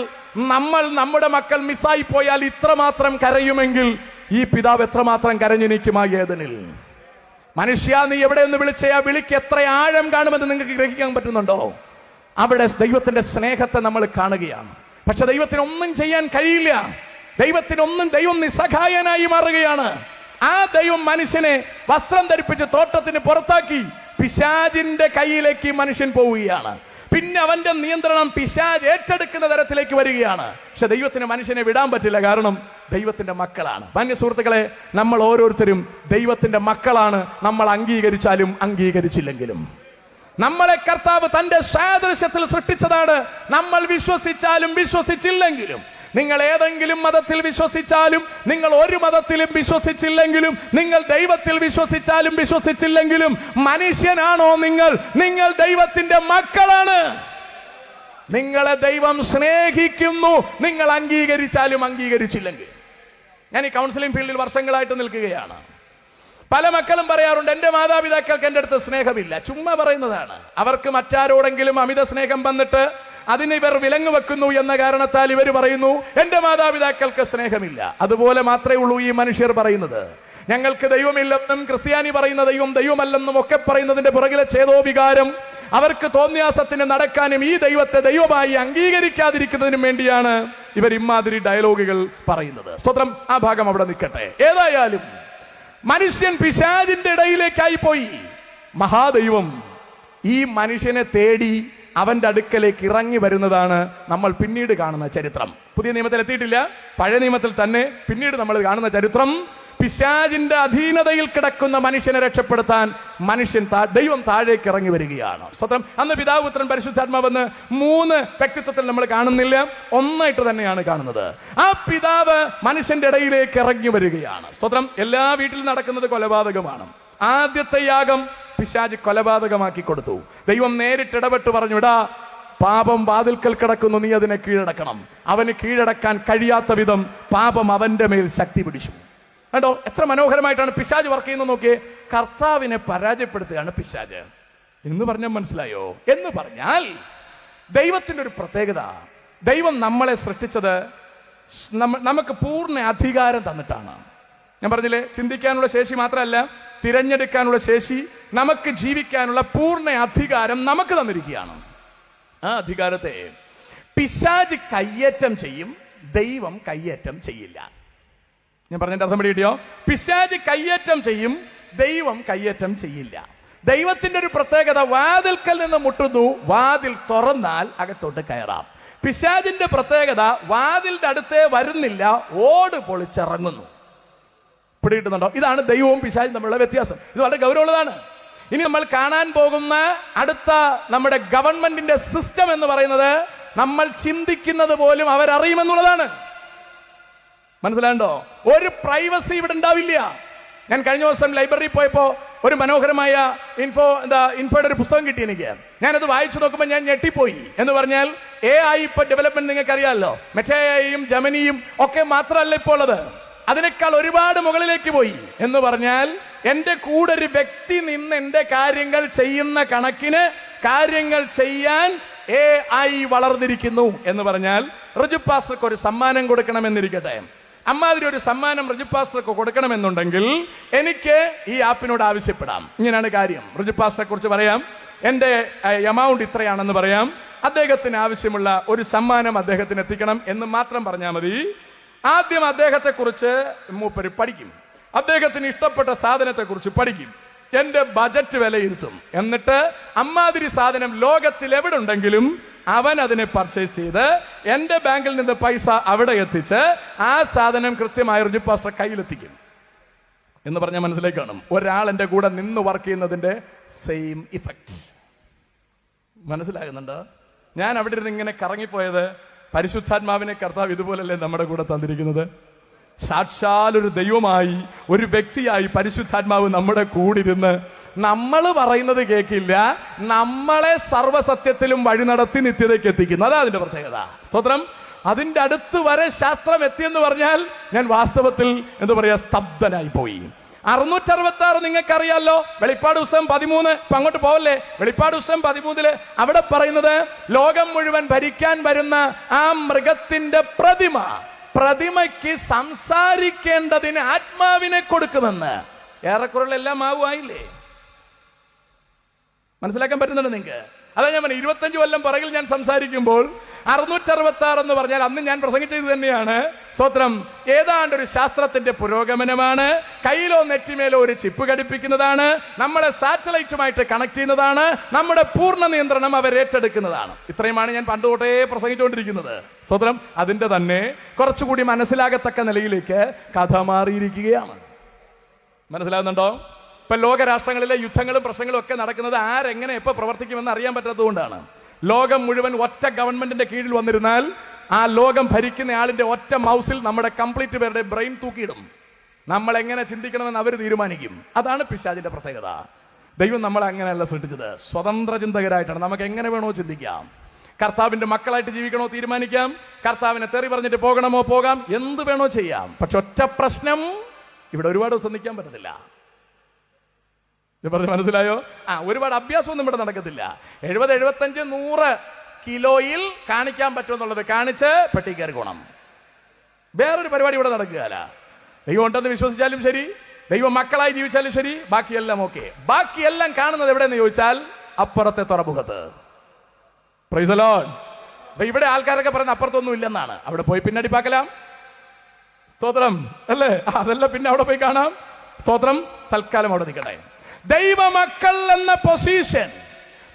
നമ്മുടെ മക്കൾ മിസ്സായി പോയാൽ ഇത്രമാത്രം കരയുമെങ്കിൽ ഈ പിതാവ് എത്രമാത്രം കരഞ്ഞിരിക്കും ആ വേദനയിൽ. മനുഷ്യ നീ എവിടെയെന്ന് വിളിച്ച ആ വിളിക്ക് എത്ര ആഴം കാണുമെന്ന് നിങ്ങൾക്ക് ഗ്രഹിക്കാൻ പറ്റുന്നുണ്ടോ? അവിടെ ദൈവത്തിന്റെ സ്നേഹത്തെ നമ്മൾ കാണുകയാണ്. പക്ഷെ ദൈവത്തിന് ഒന്നും ചെയ്യാൻ കഴിയില്ല. ദൈവം നിസ്സഹായനായി മാറുകയാണ്. ആ ദൈവം മനുഷ്യനെ വസ്ത്രം ധരിപ്പിച്ച് തോട്ടത്തിന് പുറത്താക്കി പിശാചിന്റെ കയ്യിലേക്ക് മനുഷ്യൻ പോവുകയാണ്. പിന്നെ അവന്റെ നിയന്ത്രണം പിശാച് ഏറ്റെടുക്കുന്ന തരത്തിലേക്ക് വരികയാണ്. പക്ഷെ ദൈവത്തിന് മനുഷ്യനെ വിടാൻ പറ്റില്ല, കാരണം ദൈവത്തിന്റെ മക്കളാണ്. മാന്യ സുഹൃത്തുക്കളെ, നമ്മൾ ഓരോരുത്തരും ദൈവത്തിന്റെ മക്കളാണ്. നമ്മൾ അംഗീകരിച്ചാലും അംഗീകരിച്ചില്ലെങ്കിലും നമ്മളെ കർത്താവ് തന്റെ സാദൃശ്യത്തിൽ സൃഷ്ടിച്ചതാണ്. നമ്മൾ വിശ്വസിച്ചാലും വിശ്വസിച്ചില്ലെങ്കിലും, നിങ്ങൾ ഏതെങ്കിലും മതത്തിൽ വിശ്വസിച്ചാലും, നിങ്ങൾ ഒരു മതത്തിലും വിശ്വസിച്ചില്ലെങ്കിലും, നിങ്ങൾ ദൈവത്തിൽ വിശ്വസിച്ചാലും വിശ്വസിച്ചില്ലെങ്കിലും മനുഷ്യനാണോ നിങ്ങൾ ദൈവത്തിന്റെ മക്കളാണ്. നിങ്ങളെ ദൈവം സ്നേഹിക്കുന്നു, നിങ്ങൾ അംഗീകരിച്ചാലും അംഗീകരിച്ചില്ലെങ്കിൽ. ഞാൻ ഈ കൗൺസിലിംഗ് ഫീൽഡിൽ വർഷങ്ങളായിട്ട് നിൽക്കുകയാണ്. പല മക്കളും പറയാറുണ്ട്, എന്റെ മാതാപിതാക്കൾക്ക് എന്റെ അടുത്ത് സ്നേഹമില്ല. ചുമ്മാ പറയുന്നതാണ്. അവർക്ക് മറ്റാരോടെങ്കിലും അമിത സ്നേഹം വന്നിട്ട് അതിന് ഇവർ വിലങ്ങ് വെക്കുന്നു എന്ന കാരണത്താൽ ഇവർ പറയുന്നു എന്റെ മാതാപിതാക്കൾക്ക് സ്നേഹമില്ല. അതുപോലെ മാത്രമേ ഉള്ളൂ ഈ മനുഷ്യർ പറയുന്നത്. ഞങ്ങൾക്ക് ദൈവമില്ലെന്നും ക്രിസ്ത്യാനി പറയുന്ന ദൈവം ദൈവമല്ലെന്നും ഒക്കെ പറയുന്നതിന്റെ പുറകിലെ ഛേദോവികാരം അവർക്ക് തോന്നിയാസത്തിന് നടക്കാനും ഈ ദൈവത്തെ ദൈവമായി അംഗീകരിക്കാതിരിക്കുന്നതിനും വേണ്ടിയാണ് ഇവർ ഇമാതിരി ഡയലോഗുകൾ പറയുന്നത്. സ്തോത്രം. ആ ഭാഗം അവിടെ നിൽക്കട്ടെ. ഏതായാലും മനുഷ്യൻ പിശാചിന്റെ ഇടയിലേക്കായി പോയി. മഹാദൈവം ഈ മനുഷ്യനെ തേടി അവന്റെ അടുക്കലേക്ക് ഇറങ്ങി വരുന്നതാണ് നമ്മൾ പിന്നീട് കാണുന്ന ചരിത്രം. പുതിയ നിയമത്തിൽ എത്തിയിട്ടില്ല, പഴയ നിയമത്തിൽ തന്നെ പിന്നീട് നമ്മൾ കാണുന്ന ചരിത്രം. പിശാചിന്റെ അധീനതയിൽ കിടക്കുന്ന മനുഷ്യനെ രക്ഷപ്പെടുത്താൻ ദൈവം താഴേക്ക് ഇറങ്ങി വരികയാണ്. സ്തോത്രം. അന്ന് പിതാവ്, പുത്രൻ, പരിശുദ്ധാത്മാവെന്ന് 3 വ്യക്തിത്വത്തിൽ നമ്മൾ കാണുന്നില്ല, ഒന്നായിട്ട് തന്നെയാണ് കാണുന്നത്. ആ പിതാവ് മനുഷ്യന്റെ ഇടയിലേക്ക് ഇറങ്ങി വരികയാണ്. സ്തോത്രം. എല്ലാ വീട്ടിലും നടക്കുന്നത് കൊലപാതകമാണ്. ആദ്യത്തെ യാഗം പിശാച് കൊലപാതകമാക്കി കൊടുത്തു. ദൈവം നേരിട്ട് ഇടപെട്ട് പറഞ്ഞു, ഇടാ പാപം വാതിൽക്കൽ കിടക്കുന്നു, നീ അതിനെ കീഴടക്കണം. അവന് കീഴടക്കാൻ കഴിയാത്ത വിധം പാപം അവന്റെ മേൽ ശക്തി പിടിച്ചു. കേട്ടോ, എത്ര മനോഹരമായിട്ടാണ് പിശാച് വർക്ക് ചെയ്യുന്നത് നോക്കിയേ. കർത്താവിനെ പരാജയപ്പെടുത്തുകയാണ് പിശാച് എന്ന് പറഞ്ഞാൽ മനസ്സിലായോ? എന്ന് പറഞ്ഞാൽ ദൈവത്തിന്റെ ഒരു പ്രത്യേകത, ദൈവം നമ്മളെ സൃഷ്ടിച്ചത് നമുക്ക് പൂർണ്ണ അധികാരം തന്നിട്ടാണ്. ഞാൻ പറഞ്ഞില്ലേ, ചിന്തിക്കാനുള്ള ശേഷി മാത്രമല്ല, തിരഞ്ഞെടുക്കാനുള്ള ശേഷി, നമുക്ക് ജീവിക്കാനുള്ള പൂർണ്ണ അധികാരം നമുക്ക് തന്നിരിക്കുകയാണ്. ആ അധികാരത്തെ പിശാച് കയ്യേറ്റം ചെയ്യും, ദൈവം കയ്യേറ്റം ചെയ്യില്ല. ഞാൻ പറഞ്ഞതിന്റെ അർത്ഥം പിടികിട്ടിയോ? പിശാച് കയ്യേറ്റം ചെയ്യും, ദൈവം കയ്യേറ്റം ചെയ്യില്ല. ദൈവത്തിന്റെ ഒരു പ്രത്യേകത, വാതിൽക്കൽ നിന്ന് മുട്ടുന്നു, വാതിൽ തുറന്നാൽ അകത്തോട്ട് കയറാം. പിശാചിന്റെ പ്രത്യേകത, വാതിലിന്റെ അടുത്തേ വരുന്നില്ല, ഓട് പൊളിച്ചിറങ്ങുന്നു. പിടികിട്ടുന്നുണ്ടോ? ഇതാണ് ദൈവവും പിശാചും തമ്മിലുള്ള വ്യത്യാസം. ഇത് വളരെ ഗൗരവമുള്ളതാണ്. ഇനി നമ്മൾ കാണാൻ പോകുന്ന അടുത്ത നമ്മുടെ ഗവൺമെന്റിന്റെ സിസ്റ്റം എന്ന് പറയുന്നത് നമ്മൾ ചിന്തിക്കുന്നത് പോലും അവരറിയുമെന്നുള്ളതാണ്. മനസ്സിലാണ്ടോ? ഒരു പ്രൈവസി ഇവിടെ ഉണ്ടാവില്ല. ഞാൻ കഴിഞ്ഞ ദിവസം ലൈബ്രറിയിൽ പോയപ്പോ ഒരു മനോഹരമായ ഇൻഫോയുടെ ഒരു പുസ്തകം കിട്ടി എനിക്ക്. ഞാനത് വായിച്ചു നോക്കുമ്പോൾ ഞാൻ ഞെട്ടിപ്പോയി. എന്ന് പറഞ്ഞാൽ AI ഇപ്പൊ ഡെവലപ്മെന്റ് നിങ്ങൾക്ക് അറിയാമല്ലോ. മെറ്റയും ജെമിനിയും ഒക്കെ മാത്രമല്ല ഇപ്പോൾ ഉള്ളത്, അതിനേക്കാൾ ഒരുപാട് മുകളിലേക്ക് പോയി. എന്ന് പറഞ്ഞാൽ എന്റെ കൂടെ ഒരു വ്യക്തി നിന്ന് എന്റെ കാര്യങ്ങൾ ചെയ്യുന്ന കണക്കിന് കാര്യങ്ങൾ ചെയ്യാൻ AI വളർന്നിരിക്കുന്നു. എന്ന് പറഞ്ഞാൽ റിജു പാസ്റ്റർക്ക് ഒരു സമ്മാനം കൊടുക്കണമെന്നിരിക്കട്ടെ, അമ്മാതിരി ഒരു സമ്മാനം റിജു പാസ്റ്റർക്ക് കൊടുക്കണമെന്നുണ്ടെങ്കിൽ എനിക്ക് ഈ ആപ്പിനോട് ആവശ്യപ്പെടാം. ഇങ്ങനെയാണ് കാര്യം. റിജു പാസ്റ്ററെ കുറിച്ച് പറയാം, എന്റെ എമൗണ്ട് ഇത്രയാണെന്ന് പറയാം, അദ്ദേഹത്തിന് ആവശ്യമുള്ള ഒരു സമ്മാനം അദ്ദേഹത്തിന് എത്തിക്കണം എന്ന് മാത്രം പറഞ്ഞാൽ മതി. ആദ്യം അദ്ദേഹത്തെ കുറിച്ച് മൂപ്പര് പഠിക്കും, അദ്ദേഹത്തിന് ഇഷ്ടപ്പെട്ട സാധനത്തെ കുറിച്ച് പഠിക്കും, എന്റെ ബജറ്റ് വിലയിരുത്തും. എന്നിട്ട് അമ്മാതിരി സാധനം ലോകത്തിൽ എവിടെ ഉണ്ടെങ്കിലും അവൻ അതിനെ പർച്ചേസ് ചെയ്ത് എന്റെ ബാങ്കിൽ നിന്ന് പൈസ അവിടെ എത്തിച്ച് ആ സാധനം കൃത്യമായി റിജു പാസ്റ്റർ കയ്യിലെത്തിക്കും. എന്ന് പറഞ്ഞാൽ മനസ്സിലേക്ക് കാണും, ഒരാൾ എന്റെ കൂടെ നിന്ന് വർക്ക് ചെയ്യുന്നതിന്റെ സെയിം ഇഫക്റ്റ്. മനസ്സിലാകുന്നുണ്ടോ? ഞാൻ അവിടെ ഇരുന്ന് ഇങ്ങനെ കറങ്ങിപ്പോയത്, പരിശുദ്ധാത്മാവിനെ കർത്താവ് ഇതുപോലല്ലേ നമ്മുടെ കൂടെ തന്നിരിക്കുന്നത്. സാക്ഷാൽ ഒരു ദൈവമായി, ഒരു വ്യക്തിയായി പരിശുദ്ധാത്മാവ് നമ്മുടെ കൂടിരുന്ന് നമ്മൾ പറയുന്നത് കേൾക്കില്ല, നമ്മളെ സർവ്വസത്യത്തിലും വഴി നടത്തി നിത്യതയ്ക്ക് എത്തിക്കുന്നു. അതാ അതിന്റെ പ്രത്യേകത. സ്തോത്രം. അതിന്റെ അടുത്ത് വരെ ശാസ്ത്രം എത്തിയെന്ന് പറഞ്ഞാൽ ഞാൻ വാസ്തവത്തിൽ എന്താ പറയാ, സ്തബ്ധനായി പോയി. 666 നിങ്ങൾക്കറിയാലോ, വെളിപ്പാട് പുസ്തകം 13. ഇപ്പൊ അങ്ങോട്ട് പോവല്ലേ, വെളിപ്പാട് പുസ്തകം 13 അവിടെ പറയുന്നത് ലോകം മുഴുവൻ ഭരിക്കാൻ വരുന്ന ആ മൃഗത്തിന്റെ പ്രതിമയ്ക്ക് സംസാരിക്കേണ്ടതിന് ആത്മാവിനെ കൊടുക്കുമെന്ന്. ഏറെക്കുറെ എല്ലാം ആവുമായില്ലേ? മനസ്സിലാക്കാൻ പറ്റുന്നുണ്ട് നിങ്ങൾക്ക്? അതാ ഞാൻ പറഞ്ഞു, 25 കൊല്ലം പുറകിൽ ഞാൻ സംസാരിക്കുമ്പോൾ 666 എന്ന് പറഞ്ഞാൽ അന്ന് ഞാൻ പ്രസംഗിച്ചത് തന്നെയാണ്. സ്വത്രം. ഏതാണ്ട് ഒരു ശാസ്ത്രത്തിന്റെ പുരോഗമനമാണ്. കയ്യിലോ നെറ്റിമേലോ ഒരു ചിപ്പ് ഘടിപ്പിക്കുന്നതാണ്, നമ്മളെ സാറ്റലൈറ്റുമായിട്ട് കണക്ട് ചെയ്യുന്നതാണ്, നമ്മുടെ പൂർണ്ണ നിയന്ത്രണം അവർ ഏറ്റെടുക്കുന്നതാണ്. ഇത്രയുമാണ് ഞാൻ പണ്ട് തൊട്ടേ പ്രസംഗിച്ചുകൊണ്ടിരിക്കുന്നത്. സ്വത്രം. അതിന്റെ തന്നെ കുറച്ചുകൂടി മനസ്സിലാകത്തക്ക നിലയിലേക്ക് കഥ മാറിയിരിക്കുകയാണ്. മനസ്സിലാകുന്നുണ്ടോ? ഇപ്പൊ ലോകരാഷ്ട്രങ്ങളിലെ യുദ്ധങ്ങളും പ്രശ്നങ്ങളും ഒക്കെ നടക്കുന്നത് ആരെങ്ങനെ എപ്പോ പ്രവർത്തിക്കുമെന്ന് അറിയാൻ പറ്റാത്തതുകൊണ്ടാണ്. ലോകം മുഴുവൻ ഒറ്റ ഗവൺമെന്റിന്റെ കീഴിൽ വന്നിരുന്നാൽ ആ ലോകം ഭരിക്കുന്ന ആളിന്റെ ഒറ്റ മൗസിൽ നമ്മുടെ കംപ്ലീറ്റ് പേരുടെ ബ്രെയിൻ തൂക്കിയിടും. നമ്മൾ എങ്ങനെ ചിന്തിക്കണമെന്ന് അവർ തീരുമാനിക്കും. അതാണ് പിശാചിന്റെ പ്രത്യേകത. ദൈവം നമ്മളെ അങ്ങനെയല്ല സൃഷ്ടിച്ചത്, സ്വതന്ത്ര ചിന്തകരായിട്ടാണ്. നമുക്ക് എങ്ങനെ വേണോ ചിന്തിക്കാം. കർത്താവിന്റെ മക്കളായിട്ട് ജീവിക്കണോ തീരുമാനിക്കാം, കർത്താവിനെ തെറി പറഞ്ഞിട്ട് പോകണമോ പോകാം, എന്ത് വേണോ ചെയ്യാം. പക്ഷെ ഒറ്റ പ്രശ്നം, ഇവിടെ ഒരുപാട് ദിവസം നിൽക്കാൻ പറ്റത്തില്ല. പറഞ്ഞ് മനസ്സിലായോ? ഒരുപാട് അഭ്യാസമൊന്നും ഇവിടെ നടക്കത്തില്ല. 70, 75, 100 കിലോയിൽ കാണിക്കാൻ പറ്റുമെന്നുള്ളത് കാണിച്ച് പെട്ടി കയറി ഗുണം. വേറൊരു പരിപാടി ഇവിടെ നടക്കുകയല്ല. ദൈവം ഉണ്ടെന്ന് വിശ്വസിച്ചാലും ശരി, ദൈവം മക്കളായി ജീവിച്ചാലും ശരി, ബാക്കിയെല്ലാം ഓക്കെ. ബാക്കിയെല്ലാം കാണുന്നത് എവിടെയെന്ന് ചോദിച്ചാൽ അപ്പുറത്തെ തുറമുഖത്ത്. Price the Lord. അപ്പൊ ഇവിടെ ആൾക്കാരൊക്കെ പറയുന്ന അപ്പുറത്തൊന്നും ഇല്ലെന്നാണ്. അവിടെ പോയി പിന്നടിപ്പാക്കലാം. സ്തോത്രം അല്ലേ? അതെല്ലാം പിന്നെ അവിടെ പോയി കാണാം. സ്തോത്രം. തൽക്കാലം അവിടെ നിൽക്കട്ടെ. ദൈവമക്കൾ എന്ന പൊസിഷൻ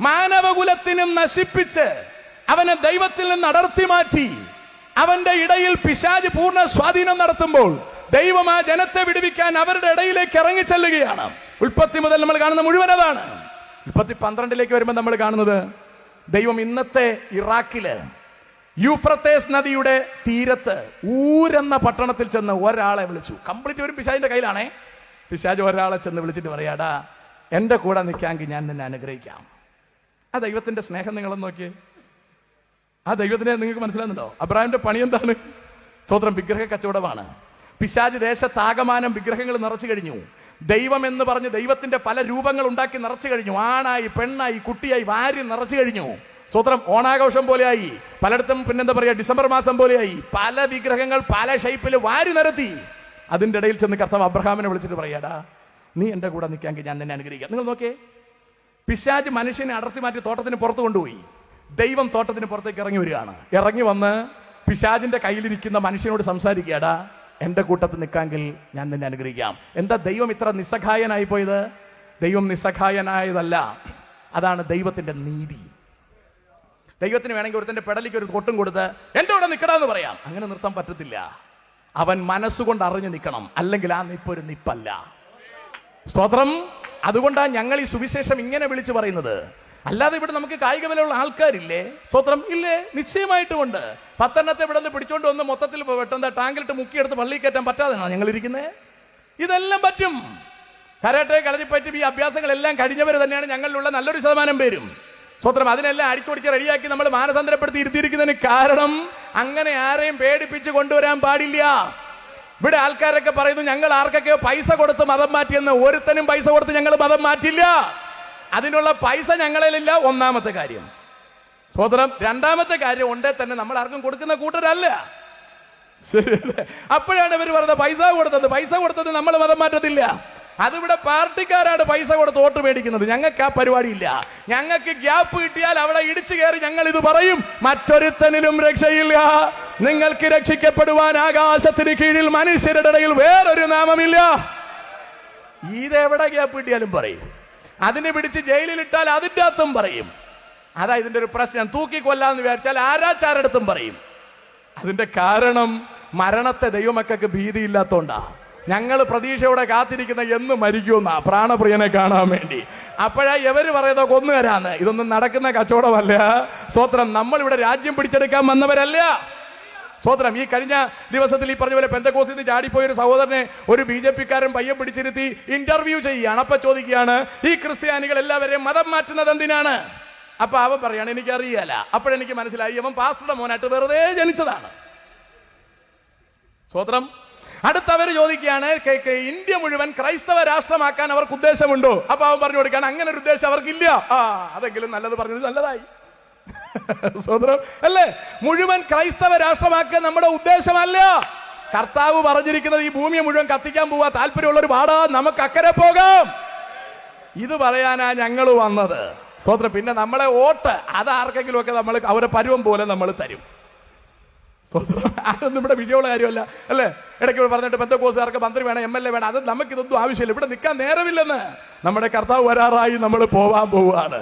മാനവകുലത്തിനും നശിപ്പിച്ച് അവനെ ദൈവത്തിൽ നിന്ന് അടർത്തി മാറ്റി അവന്റെ ഇടയിൽ പിശാച് പൂർണ്ണ സ്വാധീനം നടത്തുമ്പോൾ ദൈവം ആ ജനത്തെ വിടുവിക്കാൻ അവരുടെ ഇടയിലേക്ക് ഇറങ്ങി ചെല്ലുകയാണ്. ഉൽപ്പത്തി മുതൽ നമ്മൾ കാണുന്ന മുഴുവൻ അതാണ്. ഉൽപ്പത്തി 12 വരുമ്പോൾ നമ്മൾ കാണുന്നത് ദൈവം ഇന്നത്തെ ഇറാഖില് യൂഫ്രത്തേസ് നദിയുടെ തീരത്ത് ഊരെന്ന പട്ടണത്തിൽ ചെന്ന് ഒരാളെ വിളിച്ചു. കംപ്ലീറ്റ് ഒരു പിശാചിന്റെ കയ്യിലാണേ. പിശാച് ഒരാളെ ചെന്ന് വിളിച്ചിട്ട് പറയാടാ, എന്റെ കൂടെ നിൽക്കാമെങ്കിൽ ഞാൻ നിന്നെ അനുഗ്രഹിക്കാം. ആ ദൈവത്തിന്റെ സ്നേഹം നിങ്ങളെന്ന് നോക്കിയേ. ആ ദൈവത്തിനെ നിങ്ങൾക്ക് മനസ്സിലാകുന്നുണ്ടോ? അബ്രാഹിമിന്റെ പണി എന്താണ്? സ്തോത്രം. വിഗ്രഹ കച്ചവടമാണ്. പിശാച് ദേശത്താകമാനം വിഗ്രഹങ്ങൾ നിറച്ചു കഴിഞ്ഞു. ദൈവം എന്ന് പറഞ്ഞ് ദൈവത്തിന്റെ പല രൂപങ്ങൾ ഉണ്ടാക്കി നിറച്ചു കഴിഞ്ഞു. ആണായി, പെണ്ണായി, കുട്ടിയായി വാരി നിറച്ചു കഴിഞ്ഞു. സ്തോത്രം. ഓണാഘോഷം പോലെയായി. പലയിടത്തും പിന്നെന്താ പറയാ, ഡിസംബർ മാസം പോലെയായി. പല വിഗ്രഹങ്ങൾ പല ഷേപ്പിൽ വാരി നിരത്തി. അതിന്റെ ഇടയിൽ ചെന്ന് കർത്താവ് അബ്രഹാമിനെ വിളിച്ചിട്ട് പറയാടാ, നീ എന്റെ കൂടെ നിൽക്കാമെങ്കിൽ ഞാൻ നിന്നെ അനുഗ്രഹിക്കാം. നിങ്ങൾ നോക്കിയേ, പിശാച് മനുഷ്യനെ അടർത്തി മാറ്റി തോട്ടത്തിന് പുറത്ത് കൊണ്ടുപോയി. ദൈവം തോട്ടത്തിന് പുറത്തേക്ക് ഇറങ്ങി വരികയാണ്. ഇറങ്ങി വന്ന് പിശാചിന്റെ കയ്യിലിരിക്കുന്ന മനുഷ്യനോട് സംസാരിക്കുകയാടാ, എന്റെ കൂട്ടത്തിൽ നിൽക്കാമെങ്കിൽ ഞാൻ നിന്നെ അനുഗ്രഹിക്കാം. എന്താ ദൈവം ഇത്ര നിസ്സഹായനായി പോയത്? ദൈവം നിസ്സഹായനായതല്ല, അതാണ് ദൈവത്തിന്റെ നീതി. ദൈവത്തിന് വേണമെങ്കിൽ ഒരുത്തന്റെ പെടലിക്ക് ഒരു കൊട്ടും കൊടുത്ത് എന്റെ കൂടെ നിൽക്കണമെന്ന് പറയാം. അങ്ങനെ നിർത്താൻ പറ്റത്തില്ല. അവൻ മനസ്സുകൊണ്ട് അറിഞ്ഞു നിൽക്കണം, അല്ലെങ്കിൽ ആ നിപ്പ് ഒരു നിപ്പല്ല. സ്തോത്രം. അതുകൊണ്ടാണ് ഞങ്ങൾ ഈ സുവിശേഷം ഇങ്ങനെ വിളിച്ചു പറയുന്നത്. അല്ലാതെ ഇവിടെ നമുക്ക് കായിക വിലയുള്ള ആൾക്കാരില്ലേ? സ്തോത്രം. ഇല്ലേ? നിശ്ചയമായിട്ടുമുണ്ട്. 10 ഇവിടെ നിന്ന് പിടിച്ചോണ്ട് വന്ന് മൊത്തത്തിൽ പെട്ടെന്ന് ടാങ്കിലിട്ട് മുക്കിയെടുത്ത് പള്ളിയിൽ കയറ്റാൻ പറ്റാതെയാണോ ഞങ്ങൾ ഇരിക്കുന്നത്? ഇതെല്ലാം പറ്റും. കരാട്ടെ കളരിപ്പറ്റും ഈ അഭ്യാസങ്ങളെല്ലാം കഴിഞ്ഞവർ തന്നെയാണ് ഞങ്ങളിലുള്ള നല്ലൊരു ശതമാനം പേരും. സ്തോത്രം. അതിനെല്ലാം അടിച്ചൊടിച്ച് റെഡിയാക്കി നമ്മൾ മാനസാന്തരപ്പെടുത്തി ഇരുത്തിയിരിക്കുന്നതിന് കാരണം അങ്ങനെ ആരെയും പേടിപ്പിച്ച് കൊണ്ടുവരാൻ പാടില്ല. ഇവിടെ ആൾക്കാരൊക്കെ പറയുന്നു ഞങ്ങൾ ആർക്കൊക്കെയോ പൈസ കൊടുത്ത് മതം മാറ്റിയെന്ന്. ഒരുത്തനും പൈസ കൊടുത്ത് ഞങ്ങൾ മതം മാറ്റില്ല. അതിനുള്ള പൈസ ഞങ്ങളിലില്ല. ഒന്നാമത്തെ കാര്യം. സ്തോത്രം. രണ്ടാമത്തെ കാര്യം, ഉണ്ടേ തന്നെ നമ്മൾ ആർക്കും കൊടുക്കുന്ന കൂട്ടരല്ല. ശരിയല്ലേ? അപ്പോഴാണ് ഇവർ പറയുന്നത് പൈസ കൊടുത്തത് നമ്മൾ മതം മാറ്റത്തില്ല. അതിവിടെ പാർട്ടിക്കാരാണ് പൈസ കൊടുത്ത് വോട്ട് മേടിക്കുന്നത്. ഞങ്ങൾക്ക് ആ പരിപാടി ഇല്ല. ഞങ്ങൾക്ക് ഗ്യാപ്പ് കിട്ടിയാൽ അവിടെ ഇടിച്ചു കയറി ഞങ്ങൾ ഇത് പറയും, മറ്റൊരുത്തനിലും രക്ഷയില്ല. നിങ്ങൾക്ക് രക്ഷിക്കപ്പെടുവാൻ ആകാശത്തിന് കീഴിൽ മനുഷ്യരുടെ ഇടയിൽ വേറൊരു നാമമില്ല. ഇതെവിടെ ഗ്യാപ്പ് കിട്ടിയാലും പറയും. അതിനെ പിടിച്ച് ജയിലിലിട്ടാൽ അതിൻ്റെ അകത്തും പറയും. അതാ ഇതിന്റെ ഒരു പ്രശ്നം. തൂക്കിക്കൊല്ലാന്ന് വിചാരിച്ചാൽ ആരാച്ചാരടുത്തും പറയും. അതിന്റെ കാരണം മരണത്തെ ദൈവമക്കൾക്ക് ഭീതിയില്ലാത്തോണ്ടാ. ഞങ്ങൾ പ്രതീക്ഷയോടെ കാത്തിരിക്കുന്ന എന്ന് മരിക്കുമെന്നാ, പ്രാണപ്രിയനെ കാണാൻ വേണ്ടി. അപ്പോഴാ ഇവര് പറയുന്ന കൊന്നുതരാന്ന്. ഇതൊന്നും നടക്കുന്ന കച്ചവടമല്ല. സ്തോത്രം. നമ്മൾ ഇവിടെ രാജ്യം പിടിച്ചെടുക്കാൻ വന്നവരല്ല. സ്തോത്രം. ഈ കഴിഞ്ഞ ദിവസത്തിൽ ഈ പറഞ്ഞ പോലെ പെന്തക്കോസ്തിൽ നിന്ന് ചാടിപ്പോയ ഒരു സഹോദരനെ ഒരു BJP-കാരൻ പയ്യെ പിടിച്ചിരുത്തി ഇന്റർവ്യൂ ചെയ്യുകയാണ്. അപ്പൊ ചോദിക്കുകയാണ്, ഈ ക്രിസ്ത്യാനികൾ എല്ലാവരെയും മതം മാറ്റുന്നത് എന്തിനാണ്? അപ്പൊ അവൻ പറയാണ്, എനിക്കറിയാല. അപ്പോഴെനിക്ക് മനസ്സിലായി അവൻ പാസ്റ്ററുടെ മോനായിട്ട് വെറുതെ ജനിച്ചതാണ്. സ്തോത്രം. അടുത്തവർ ചോദിക്കുകയാണ്, ഇന്ത്യ മുഴുവൻ ക്രൈസ്തവ രാഷ്ട്രമാക്കാൻ അവർക്ക് ഉദ്ദേശമുണ്ടോ? അപ്പൊ അവൻ പറഞ്ഞു കൊടുക്കുകയാണ്, അങ്ങനെ ഒരു ഉദ്ദേശം അവർക്കില്ല. അതെങ്കിലും നല്ലത് പറഞ്ഞത് നല്ലതായി. സ്തോത്രം അല്ലേ? മുഴുവൻ ക്രൈസ്തവ രാഷ്ട്രമാക്കാൻ നമ്മുടെ ഉദ്ദേശമല്ല. കർത്താവ് പറഞ്ഞിരിക്കുന്നത് ഈ ഭൂമിയെ മുഴുവൻ കത്തിക്കാൻ പോവാ. താല്പര്യമുള്ളൊരു പാടാ, നമുക്ക് അക്കരെ പോകാം. ഇത് പറയാനാ ഞങ്ങൾ വന്നത്. സ്തോത്രം. പിന്നെ നമ്മളെ വോട്ട് അത് ആർക്കെങ്കിലും ഒക്കെ നമ്മൾ അവരെ പരുവം പോലെ നമ്മൾ തരും. സ്തോത്രം. അതൊന്നും ഇവിടെ വിജയമുള്ള കാര്യമല്ല അല്ലേ? ഇടയ്ക്ക് പറഞ്ഞിട്ട് പെന്തക്കോസ്തുകാർക്ക് മന്ത്രി വേണം, MLA വേണം. അത് നമുക്കിതൊന്നും ആവശ്യമില്ല. ഇവിടെ നിൽക്കാൻ നേരമില്ലെന്ന്. നമ്മുടെ കർത്താവ് വരാറായി, നമ്മൾ പോവാൻ പോവുകയാണ്.